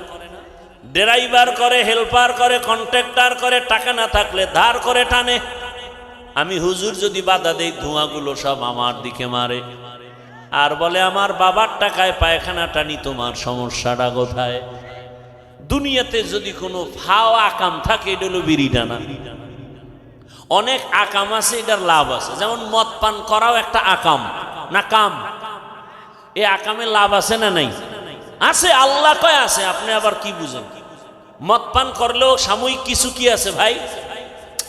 ড্রাইভার করে, হেল্পার করে, কন্ট্রাক্টর করে, টাকা না থাকলে ধার করে টানে। আমি হুজুর যদি বাধা দেই, ধোঁয়াগুলো সব আমার দিকে মারে, আর বলে আমার বাবার টাকায় পায়খানা টানি, তোমার সমস্যাটা কোথায়? দুনিয়াতে যদি কোনো ফাও আকাম থাকে, এটা হলো বিড়ি টানা। অনেক আকাম আছে, এটার লাভ আছে। যেমন মদ পান করাও একটা আকাম না কাম? এই আকামে লাভ আছে না নাই? আছে, আল্লাহ কয় আছে। আপনি আবার কি বুঝেন? মদ পান করলেও সাময়িক কিছু কি আছে ভাই?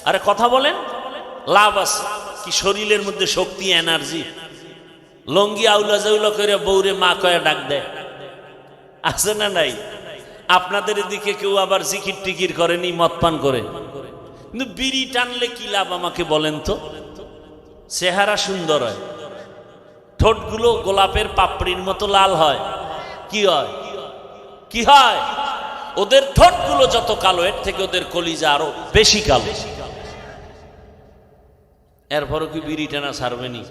আরে কথা বলেন, লাভ আছে কি? শরীরের মধ্যে শক্তি, এনার্জি। লঙ্গি আউলা জাউলা করে বউরে মা কয়ে ডাক দেয়, আছে না নাই? আপনাদের এদিকে কেউ আবার জিকির টিকির করেনি মদ পান করে, কিন্তু বিড়ি টানলে কি লাভ আমাকে বলেন তো? চেহারা সুন্দর হয়, ঠোঁটগুলো গোলাপের পাপড়ির মতো লাল হয়। কি হয়? কি হয়? ওদের ঠোঁটগুলো যত কালো, এর থেকে ওদের কলিজা আরো বেশি কালো। এরপরও কি বিড়ি টানা ছাড়বেনি?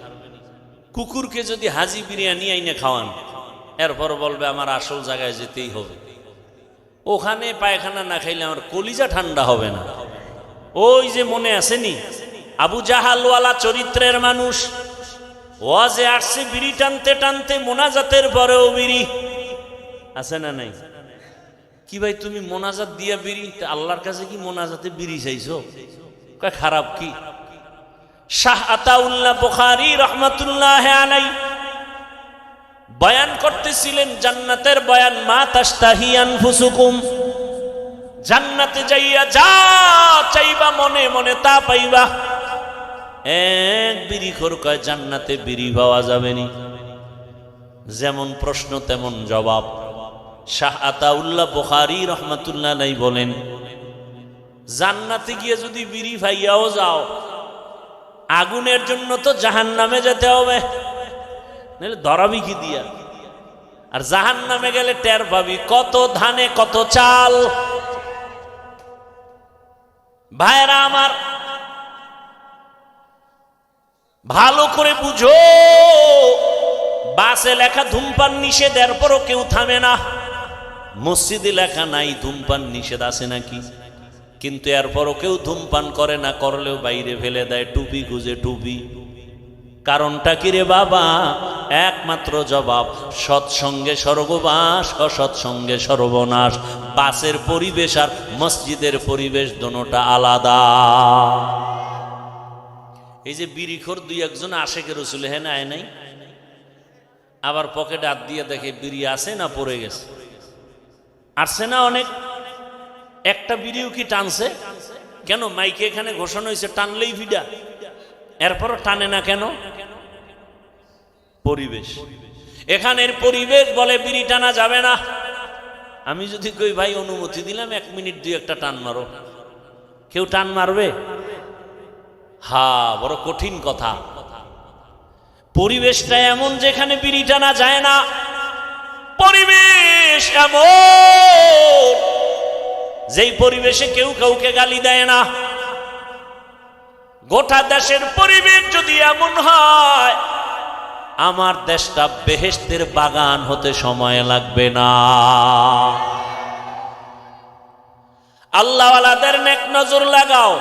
কুকুরকে যদি হাজি বিরিয়ানি আইনে খাওয়ান, এরপর বলবে আমার আসল জায়গায় যেতেই হবে, ওখানে পায়খানা না খাইলে আমার কলিজা ঠান্ডা হবে না। ওই যে মনে আসেনি, আবু জাহালওয়ালা চরিত্রের মানুষ ওয়াজে আসছে বিড়ি টানতে টানতে, মোনাজাতের পরেও বিড়ি। আছে না নাই? কি ভাই তুমি মোনাজাত দিয়া বিড়ি? আল্লাহর কাছে কি মোনাজাতে বিড়ি চাইছো? কয় খারাপ কি? শাহ আতাউল্লাহ বুখারী রহমাতুল্লাহ আলাইহি বয়ান করতেছিলেন জান্নাতের বয়ান, মা তাশতাহি আনফুসুকুম, জান্নাতে যাইয়া যা চাইবা মনে মনে তা পাইবা। এক বিড়িখোর কয় জান্নাতে বিড়ি পাওয়া যাবে নি? যেমন প্রশ্ন তেমন জবাব। শাহ আতাউল্লাহ বুখারী রহমাতুল্লাহ আলাইহি বলেন, জান্নাতে গিয়ে যদি বিড়ি পাইয়াও যাও, আগুনের জন্য তো জাহান্নামে যেতে হবে, ধরাবি কি দিয়া? আর জাহান্নামে গেলে টের পাবি কত ধানে কত চাল। ভাইরা আমার, ভালো করে বুঝো, বাসে লেখা ধূমপান নিষেধ, এরপরও কেউ থামে না। মসজিদে লেখা নাই ধূমপান নিষেধ, আছে নাকি? কিন্তু এরপরও কেউ ধূমপান করে না, করলেও বাইরে ফেলে দেয়, টুপি খুঁজে টুপি। কারণটা কি রে বাবা? একমাত্র জবাব, সৎসঙ্গে স্বর্গবাস, অসৎসঙ্গে সর্বনাশ। বাসের পরিবেশ আর মসজিদের পরিবেশ দোনোটা আলাদা। এই যে বিড়িখোর দুই একজন আশেকের রসুল হেন আয় নাই, আবার পকেটে হাত দিয়ে দেখে বিড়ি আছে না পড়ে গেছে। আসছে না অনেক? একটা বিড়িও কি টানছে? কেন? মাইকে এখানে ঘোষণা হয়েছে টানলেই ভিডা, এরপরও টানে না কেন? পরিবেশ, এখানের পরিবেশ বলে বিড়ি টানা যাবে না। আমি যদি কই ভাই অনুমতি দিলাম 1 মিনিট 2 টান মারো, কেউ টান মারবে? হা, বড় কঠিন কথা। পরিবেশটা এমন যেখানে বিড়ি টানা যায় না, পরিবেশ এমন যেই পরিবেশে কেউ কাউকে গালি দেয় না। গোটা দেশের পরিবেশ যদি এমন হয়, আমার দেশটা বেহেশতের বাগান হতে সময় লাগবে না। আল্লাহওয়ালাদের নেক নজর লাগাও,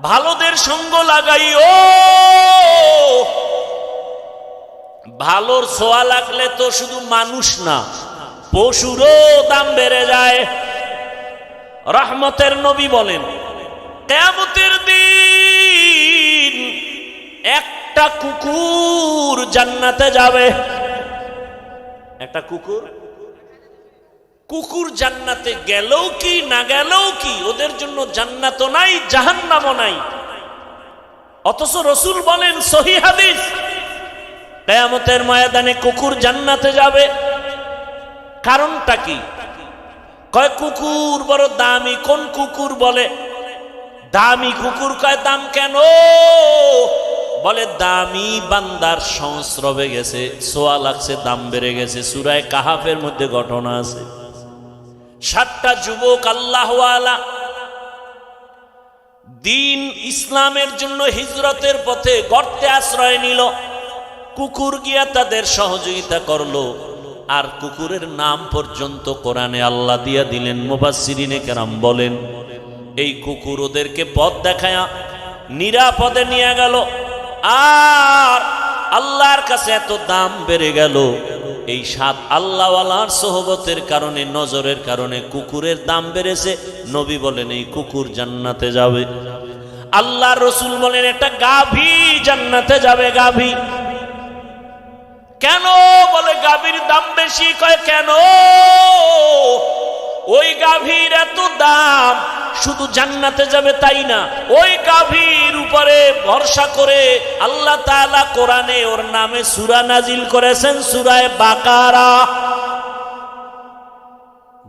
ভালোদের সঙ্গ লাগাইও। ভালোর ছোঁয়া লাগলে তো শুধু মানুষ না, পশুরও দাম বেড়ে যায়। রহমতের নবী বলেন, কিয়ামতের দিন একটা কুকুর জান্নাতে যাবে। একটা কুকুর জান্নাতে গেলেও কি না গেলেও কি, ওদের জন্য জান্নাতও নাই জাহান্নামও নাই। অথচ রাসূল বলেন, সহিহ হাদিস, কিয়ামতের ময়দানে কুকুর জান্নাতে যাবে। কারণটা কি? কয় কুকুর বড় দামি। কোন কুকুর? বলে দামি কুকুর। কয় দাম কেন? বলে দামি বান্দার সংস্রবে গেছে, ছোঁয়া লাগছে, দাম বেড়ে গেছে। সূরা কাহাফের মধ্যে ঘটনা আছে। 7টা যুবক আল্লাহওয়ালা দিন ইসলামের জন্য হিজরতের পথে গর্তে আশ্রয় নিল। কুকুর গিয়া তাদের সহযোগিতা করলো, আর কুকুরের নাম পর্যন্ত কোরআনে আল্লাহ দিয়া দিলেন। মুফাসসিরিনে কেরাম বলেন, এই কুকুর ওদেরকে পথ দেখায়া নিরাপদে নিয়ে গেল। আর আল্লাহর কাছে এত দাম বেড়ে গেল, এই 7 আল্লাহওয়ালার সোহবতের কারণে, নজরের কারণে কুকুরের দাম বেড়েছে। নবী বলেন, এই কুকুর জান্নাতে যাবে। আল্লাহর রাসূল বলেন, একটা গাভী জান্নাতে যাবে। গাভী কেন? বলে গাভীর দাম বেশি। কয় কেন? ওই গাভীর এত দাম, শুধু জান্নাতে যাবে তাই না, ওই গাভীর উপরে ভরসা করে আল্লাহ তাআলা কোরআনে ওর নামে সূরা নাজিল করেছেন, সূরা বাকারা।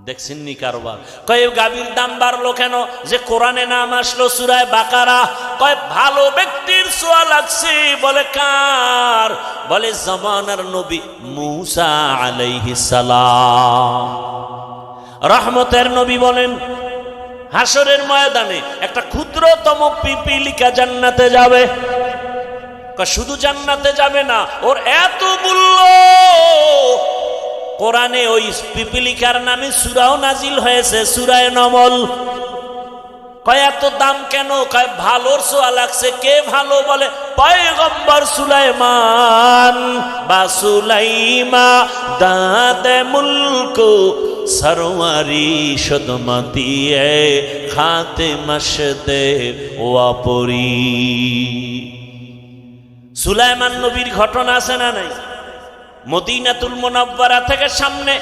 দেখছেন নি কারবার? কয় গাভীর দাম বাড়লো কেন? যে কোরআনে নাম আসলো সূরা বাকারা। কয় ভালো ব্যক্তির ছোঁয়া লাগছে। বলে কার? বলে জামানার নবী মূসা আলাইহিস সালাম। রহমতের নবী বলেন, হাসরের ময়দানে একটা ক্ষুদ্রতম পিপিলিকা জান্নাতে যাবে। শুধু জান্নাতে যাবে না, ওর এত মূল্য। কোরআনে ওই পিপিলিকার নামে সূরাও নাজিল হয়েছে, সূরা নমল। কয় এত দাম কেন? কয় ভালোর ছোঁয়া লাগছে। কে ভালো? বলে পয়গম্বর সুলাইমান বা সুলাইমা দাদে মুলক সরওয়ারি সদমতি এ খাতে মশদে ওয়াপরি। সুলাইমান নবীর ঘটনা আছে না নাই? মদিনাতুল মুনাওয়ারা থেকে সামনে,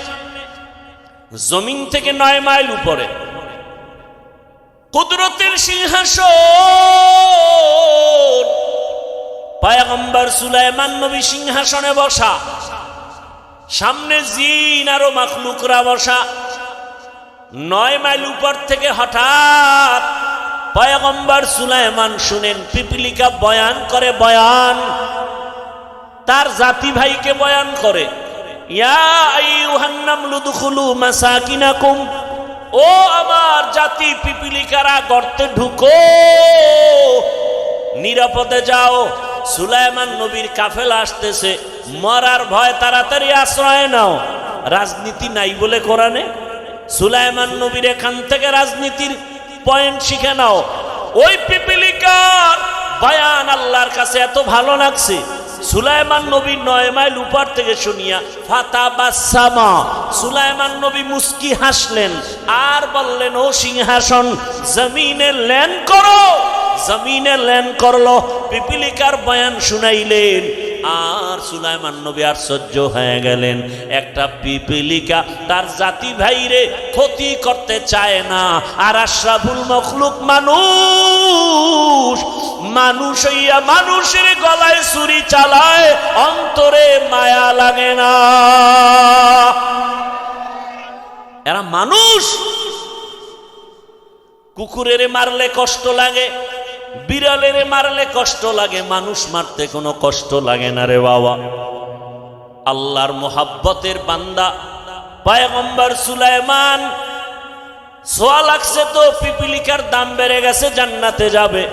জমিন থেকে 9 মাইল উপরে কুদরতের সিংহাসন। পয়গম্বর সুলাইমান নবী সিংহাসনে বসা, সামনে জিন আরো মাখলুকরা বসা। 9 মাইল উপর থেকে হঠাৎ পয়গম্বর সুলাইমান শুনেন পিপিলিকা বয়ান করে। বয়ান তার জাতি ভাইকে বয়ান করে, ইয়া আইয়ুহান নামলু দুখুলু মাসাকিনাকুম, ও আমার জাতি পিপিলিকারা গর্তে ঢুকো, নিরাপদে যাও। সুলাইমান নবীর কাফেলা আসতেছে, মরার ভয়, তাড়াতাড়ি আশ্রয় নাও। রাজনীতি নাই বলে কোরআনে। সুলাইমান নবীর এখান থেকে রাজনীতির পয়েন্ট শিখে নাও। ওই পিপিলিকার বয়ান আল্লাহর কাছে এত ভালো লাগছে, সুলাইমান নবী 9 মাইল উপর থেকে শুনিয়া ফাতাবাসামা, সুলাইমান নবী মুস্কি হাসলেন আর বললেন, ও সিংহাসন জমিনে ল্যান্ড করো। জমিনে ল্যান্ড করলো, পিপিলিকার বয়ান শুনাইলেন। আর সুলাইমান নবী আশ্চর্য হয়ে গেলেন, একটা পিপিলিকা তার জাতি ভাইরে ক্ষতি করতে চায় না। আর আশরাফুল মখলুক মানুষ, মানুষ হইয়া মানুষের গলায় ছুরি চালায়, অন্তরে মায়া লাগে না। এরা মানুষ। কুকুরের মারলে কষ্ট লাগে, বিড়ালের মারলে কষ্ট লাগে, মানুষ মারতে কোনো কষ্ট লাগে না রে বাবা। আল্লাহর মোহাব্বতের বান্দা পয়গম্বর সুলাইমান সোয়া লাগছে তো পিপিলিকার দাম বেড়ে গেছে, জান্নাতে যাবে।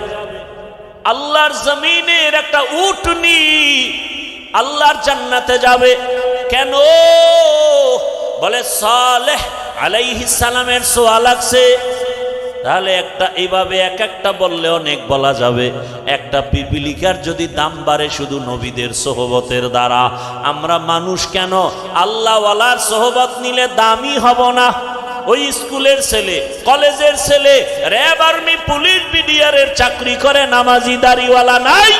আল্লাহর জমিনের একটা উটনি আল্লাহর জান্নাতে যাবে কেন? বলে সালেহ আলাইহিস সালামের সোয়া লাগছে। তাহলে একটা এইভাবে এক একটা বললে অনেক বলা যাবে। একটা পিপিলিকার যদি দাম বাড়ে শুধু নবীদের সোহবতের দ্বারা, আমরা মানুষ কেন আল্লাহওয়ালার সোহবত নিলে দামি হব না? ওই স্কুলের ছেলে, কলেজের ছেলে, র্যাব, আর্মি, পুলিশ, বিডিআরের চাকরি করে, নামাজি দাড়িওয়ালা নাই।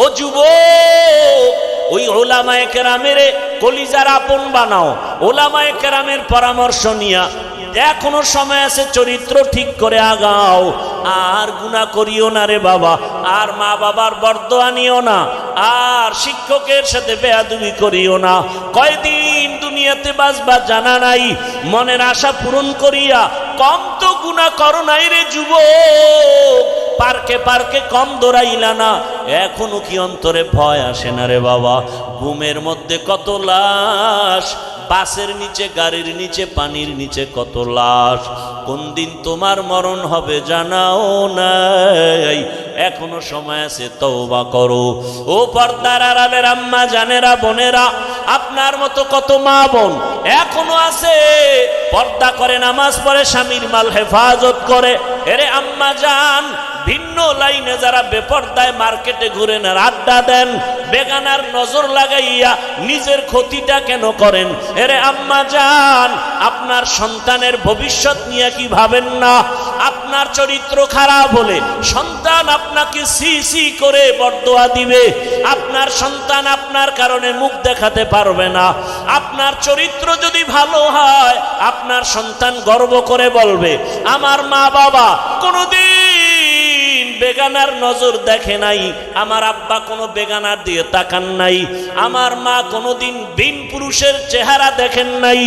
ও যুবক, ওই ওলামায়ে কেরামের কলিজার আপন বানাও, ওলামায়ে কেরামের পরামর্শ নিয়া এখনো সময় আছে, চরিত্র ঠিক করে আগাও। আর গুনাহ করিও না রে বাবা, আর মা বাবার বরদোয়া নিও না, আর শিক্ষকের সাথে বেয়াদবি করিও না। কয়দিন দুনিয়াতে বাঁচবা জানা নাই, মনের আশা পূরণ করিয়া কম তো গুনাহ করো নাই রে যুবক। পার্কে পার্কে কম দৌড়াইলা না, এখনো কি অন্তরে ভয় আসে না রে বাবা? ঘুমের মধ্যে কত লাশ, বাসের নিচে, গাড়ির নিচে, পানির নিচে কত লাশ। কোন দিন তোমার মরণ হবে জানাও নাই, এখনো সময় আছে, তওবা করো। ও পর্দার আড়ালের আম্মা জানেরা, বোনেরা, আপনার মতো কত মা বোন এখনো আছে পর্দা করে, নামাজ পড়ে, স্বামীর মাল হেফাজত করে। এরে আম্মা জান, ভিন্ন লাইনে যারা বেপর্দায় মার্কেটে ঘুরেন আর আড্ডা দেন, বেগানার নজর লাগাইয়া নিজের ক্ষতিটা কেন করেন? এরে আম্মা জান, আপনার সন্তানের ভবিষ্যৎ নিয়ে কি ভাবেন না? আপনার চরিত্র খারাপ হলে সন্তান আপনাকে সি সি করে বরদোয়া দিবে। আপনার সন্তান আপনার কারণে মুখ দেখাতে পারবে না। আপনার চরিত্র যদি ভালো হয়, আপনার সন্তান গর্ব করে বলবে, আমার মা বাবা কোনোদিন বেগানার নজর দেখে নাই, আমার আব্বা কোনো বেগানার দিয়ে তাকান নাই, আমার মা কোনোদিন বিন পুরুষের চেহারা দেখেন নাই।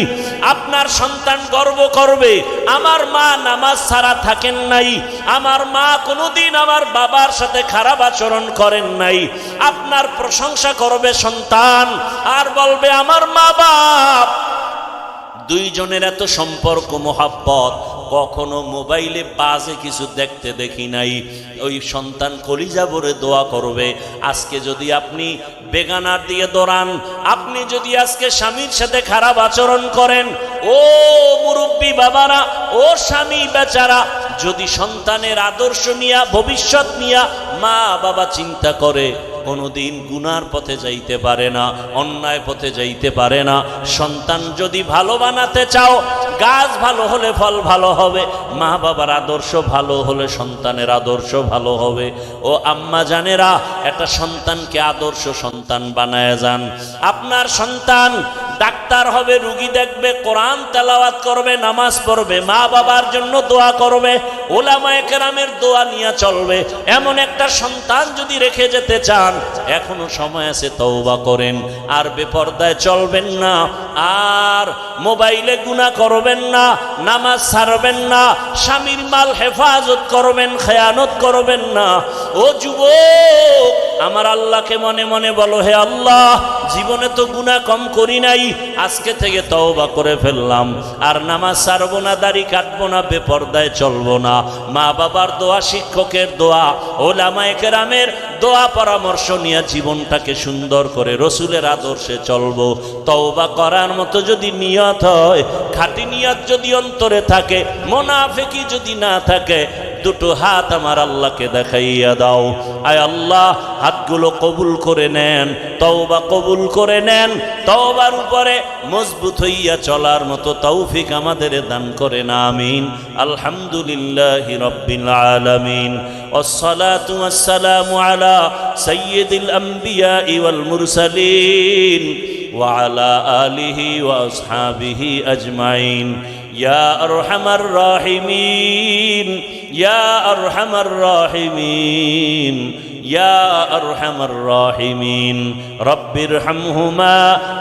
আপনার সন্তান গর্ব করবে, আমার মা নামাজ ছাড়া থাকেন নাই, আমার মা কোনোদিন আমার বাবার সাথে খারাপ আচরণ করেন নাই। আপনার প্রশংসা করবে সন্তান, আর বলবে আমার মা বাপ দুইজনের এত সম্পর্ক মোহাব্বত, কখনো মোবাইলে বাজে কিছু দেখতে দেখি নাই। ওই সন্তান কলিজা ভরে দোয়া করবে। আজকে যদি আপনি বেগানার দিয়ে দৌড়ান, আপনি যদি আজকে স্বামীর সাথে খারাপ আচরণ করেন, ও মুরব্বী বাবারা, ও স্বামী বেচারা, যদি সন্তানের আদর্শ নিয়া, ভবিষ্যৎ নিয়া মা বাবা চিন্তা করে, কোনোদিন গুনার পথে যাইতে পারে না, অন্যায় পথে যাইতে পারে না। সন্তান যদি ভালো বানাতে চাও, গাছ ভালো হলে ফল ভালো হবে, মা বাবার আদর্শ ভালো হলে সন্তানের আদর্শ ভালো হবে। ও আম্মা জানেরা, একটা সন্তানকে আদর্শ সন্তান বানায় যান। আপনার সন্তান ডাক্তার হবে, রুগী দেখবে, কোরআন তেলাওয়াত করবে, নামাজ পড়বে, মা বাবার জন্য দোয়া করবে, ওলামায়ে কেরামের দোয়া নিয়ে চলবে। এমন একটা সন্তান যদি রেখে যেতে চান, এখনো সময় আছে, তওবা করেন। আর বেপরদায় চলবেন না, আর মোবাইলে গুনাহ করবেন না, নামাজ ছাড়বেন না, স্বামীর মাল হেফাজত করবেন, খেয়ানত করবেন না। ও যুবক, আমার আল্লাহকে মনে মনে বলো, হে আল্লাহ, জীবনে তো গুনাহ কম করি নাই, আজকে থেকে তওবা করে ফেললাম। আর নামাজ ছাড়বো না, দাড়ি কাটবো না, বেপরদায় চলবো না। মা বাবার দোয়া, শিক্ষকের দোয়া, ওলামায়ে কেরামের দোয়া পরামর্শ নিয়ে জীবনটাকে সুন্দর করে রসুলের আদর্শে চলবো। তওবা করার মতো যদি নিয়ত হয়, খাঁটি নিয়ত যদি অন্তরে থাকে, মুনাফিকি যদি না থাকে, দুটো হাত আমার আল্লাহকে দেখাইয়া দাও। আয় আল্লাহ, হাতগুলো কবুল করে নেন, তওবা কবুল করে নেন। তওবার উপরে মজবুত হইয়া চলার মতো তৌফিক আমাদের দান করেন, আমিন। আলহামদুলিল্লাহি রাব্বিল আলামিন, ওয়াসসালাতু ওয়াসসালামু আলা সাইয়্যিদিল আমবিয়া ওয়াল মুরসালিন ওয়া আলা আলিহি ওয়া আসহাবিহি আজমাইন। ইয়া আরহামার রাহিমিন, ইয়া আরহামার রাহিমিন, ইয়া আরহামার রাহিমিন রব্বিরহামহুমা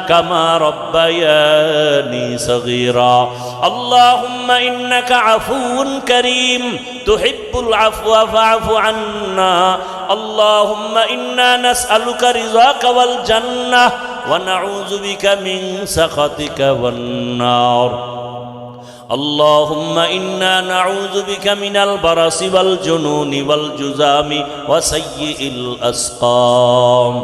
কামা রব্বায়ানি সগীরা আল্লাহুম্মা ইন্নাকা আফুউন কারীম তুহিব্বুল আফওয়া ফা'ফু আন্না আল্লাহুম্মা ইন্না নাসআলুকা রিযাকা ওয়াল জান্নাহ ওয়া নাউযু বিকা মিন সাখাতিকা ওয়ান নার اللهم إنا نعوذ بك من البرص والجنون والجذام وسيء الأسقام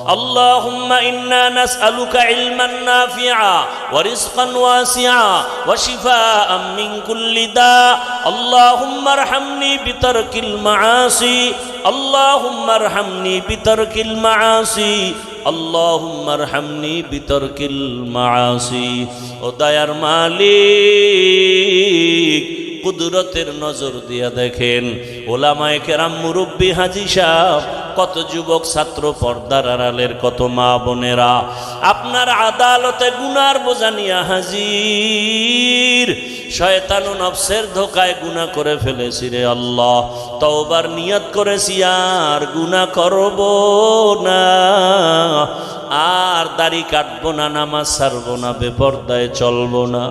اللهم إنا نسألك علما نافعا ورزقا واسعا وشفاء من كل داء اللهم ارحمني بترك المعاصي اللهم ارحمني بترك المعاصي اللهم ارحمني بترك المعاصي ও দয়ার মালিক কুদরতের নজর দিয়া দেখেন ওলামায়ে কেরাম মুরব্বি হাজী সাহেব কত যুবক ছাত্র পর্দার আড়ালের কত মা বোনেরা আপনার আদালতে গুনার বোঝা নিয়া হাজির শয়তান ও নফসের ধোকায় গুনাহ করে ফেলেছি রে আল্লাহ তওবার নিয়ত করেছি আর গুনাহ করব না আর দাড়ি কাটবো না নামাজ ছাড়বো না বেপরদায় চলবো না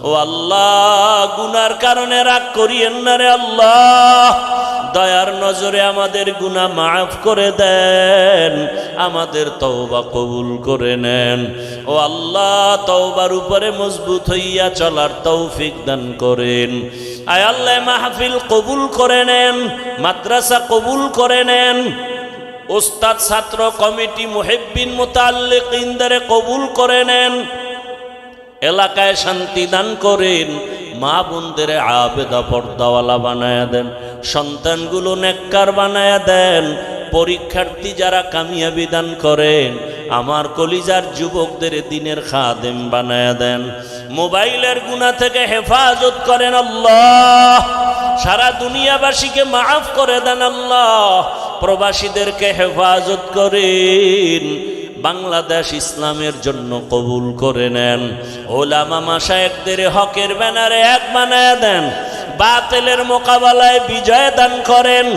ও আল্লাহ গুনার কারণে রাগ করিয়েন না রে আল্লাহ দয়ার নজরে আমাদের গুনাহ মাফ করে দেন আমাদের তওবা কবুল করে নেন ও আল্লাহ তওবার উপরে মজবুত হইয়া চলার তৌফিক দান করেন আয় আল্লাহ মাহফিল কবুল করে নেন মাদ্রাসা কবুল করে নেন উস্তাদ ছাত্র কমিটি মুহিব্বিন মুতাআল্লিকিনদের কবুল করে নেন এলাকায় শান্তি দান করেন মা বোনদের আবেদা পর্দাওয়ালা বানায়া দেন সন্তানগুলো নেককার বানায়া দেন পরীক্ষার্থী যারা কামিয়াবি দান করেন আমার কলিজার যুবকদের দিনের খাদেম বানায়া দেন মোবাইলের গুনাহ থেকে হেফাজত করেন আল্লাহ সারা দুনিয়াবাসীকে মাফ করে দেন আল্লাহ প্রবাসীদেরকে হেফাজত করেন বাংলাদেশ ইসলামের জন্য কবুল করে নেন ওলামা মাশায়েখদের হকের ব্যানারে এক বানায়া দেন বাতিলের মোকাবেলায় বিজয় দান করেন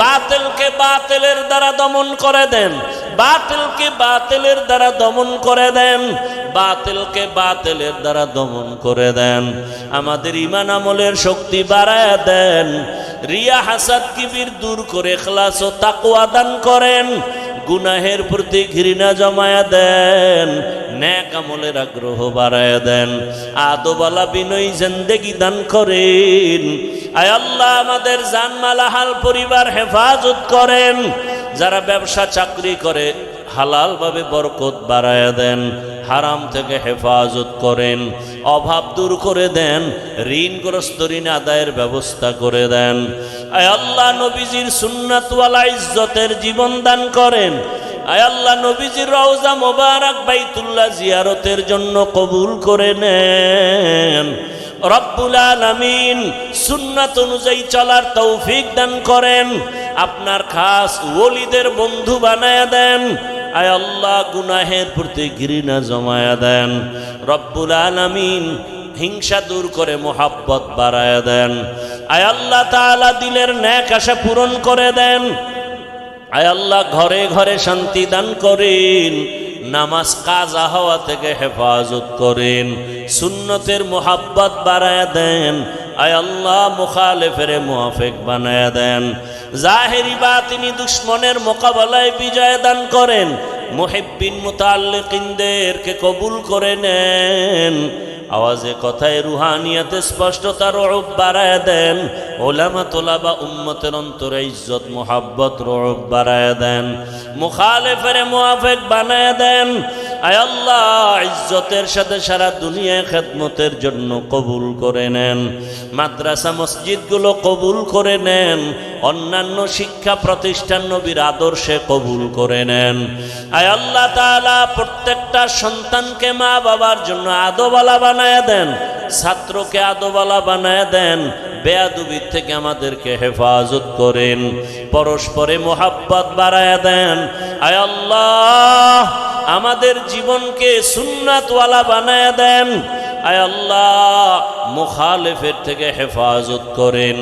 বাতিলকে বাতিলের দ্বারা দমন করে দেন বাতিলকে বাতিলের দ্বারা দমন করে দেন বাতিলকে বাতিলের দ্বারা দমন করে দেন আমাদের ঈমান আমলের শক্তি বাড়ায়া দেন রিয়া হাসাদ কিবির দূর করে ইখলাস ও তাকওয়া দান করেন গুনাহের প্রতি ঘৃণা জমায়া দেন নেক আমলের আগ্রহ বাড়ায়া দেন আদবওয়ালা বিনয়ী জিন্দেগি দান করেন আয় আল্লাহ আমাদের জানমাল হাল পরিবার হেফাজত করেন যারা ব্যবসা চাকরি করে হালাল ভাবে বরকত বাড়ায়া দেন হারাম থেকে হেফাজত করেন অভাব দূর করে দেন ঋণগ্রস্ত ঋণ আদায়ের ব্যবস্থা করে দেন আয় আল্লাহ নবীজির সুন্নাত ওয়ালা ইজ্জতের জীবন দান করেন আয় আল্লাহ নবীজির রওজা মোবারক বাইতুল্লাহ জিয়ারতের জন্য কবুল করে নেন রব্বুল আলামিন সুন্নাত অনুযায়ী চলার তৌফিক দান করেন আপনার খাস ওলিদের বন্ধু বানায়া দেন আয় আল্লাহ গুনাহের প্রতি ঘৃণা জমায়া দেন রব্বুল আলামিন হিংসা দূর করে মোহাব্বত বাড়ায়া দেন আয় আল্লাহ তাআলা দিলের নেক আশা পূরণ করে দেন আয় আল্লাহ ঘরে ঘরে শান্তি দান করেন নামাজ কাজা হওয়া থেকে হেফাজত করেন সুন্নতের মোহাব্বত বাড়ায়া দেন আয় আল্লাহ মুখালিফের মুওয়াফিক বানায়া দেন জাহেরি বাতিনি দুশ্মনের মোকাবেলায় বিজয় দান করেন মুহিব্বিন মুতাআল্লিকিনদেরকে কবুল করে নেন আওয়াজে কথায় রুহানিয়াতে স্পষ্টতা রূপ বাড়ায়া দেন ওলামা তোলাবা উম্মতের অন্তরে ইজ্জত মোহাব্বত রূপ বাড়ায়া দেন মুখালিফের মুওয়াফিক বানায়া দেন আয় আল্লাহ ইজ্জতের সাথে সারা দুনিয়ায় খেদমতের জন্য কবুল করে নেন মাদ্রাসা মসজিদগুলো কবুল করে নেন অন্যান্য শিক্ষা প্রতিষ্ঠান নবীর আদর্শে কবুল করে নেন আয় আল্লাহ তাআলা প্রত্যেকটা সন্তানকে মা বাবার জন্য আদবওয়ালা বানায়া দেন ছাত্রকে আদবওয়ালা বানায়া দেন বেয়াদবির থেকে আমাদেরকে হেফাজত করেন পরস্পরে মোহাব্বত বাড়ায়া দেন আয় আল্লাহ আমাদের জীবনকে সুন্নাতওয়ালা বানায়া দেন আয় আল্লাহ মুখালেফের থেকে হেফাজত করেন,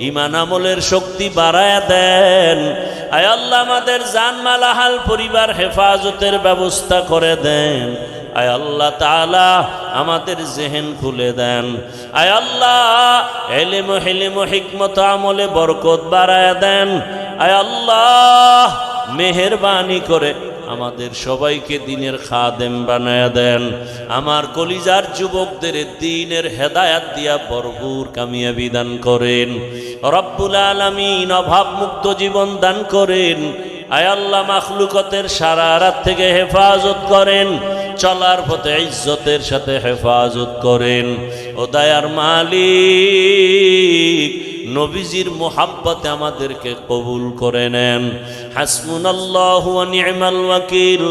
ঈমান আমলের শক্তি বাড়ায়া দেন। আয় আল্লাহ আমাদের জানমাল আহাল পরিবার হেফাজতের ব্যবস্থা করে দেন। আয় আল্লাহ তাআলা আমাদের জেহেন খুলে দেন। আয় আল্লাহ ইলম হিলম হিকমত আমলে বরকত বাড়ায়া দেন। আয় আল্লাহ মেহেরবানি করে আমাদের সবাইকে দ্বীনের খাদেম বানায়া দেন। আমার কলিজার যুবকদের দ্বীনের হেদায়াত দিয়া ভরপুর কামিয়াবি দান করেন। রব্বুল আলামিন অভাব মুক্ত জীবন দান করেন। আয় আল্লাহ মাখলুকতের শারারাত থেকে হেফাজত করেন, চলার পথে ইজ্জতের সাথে হেফাজত করেন। ও দয়ার মালিক নবীজির মোহাব্বতে আমাদেরকে কবুল করে নেন। হাসবুনাল্লাহু ওয়া নি'মাল ওয়াকিল।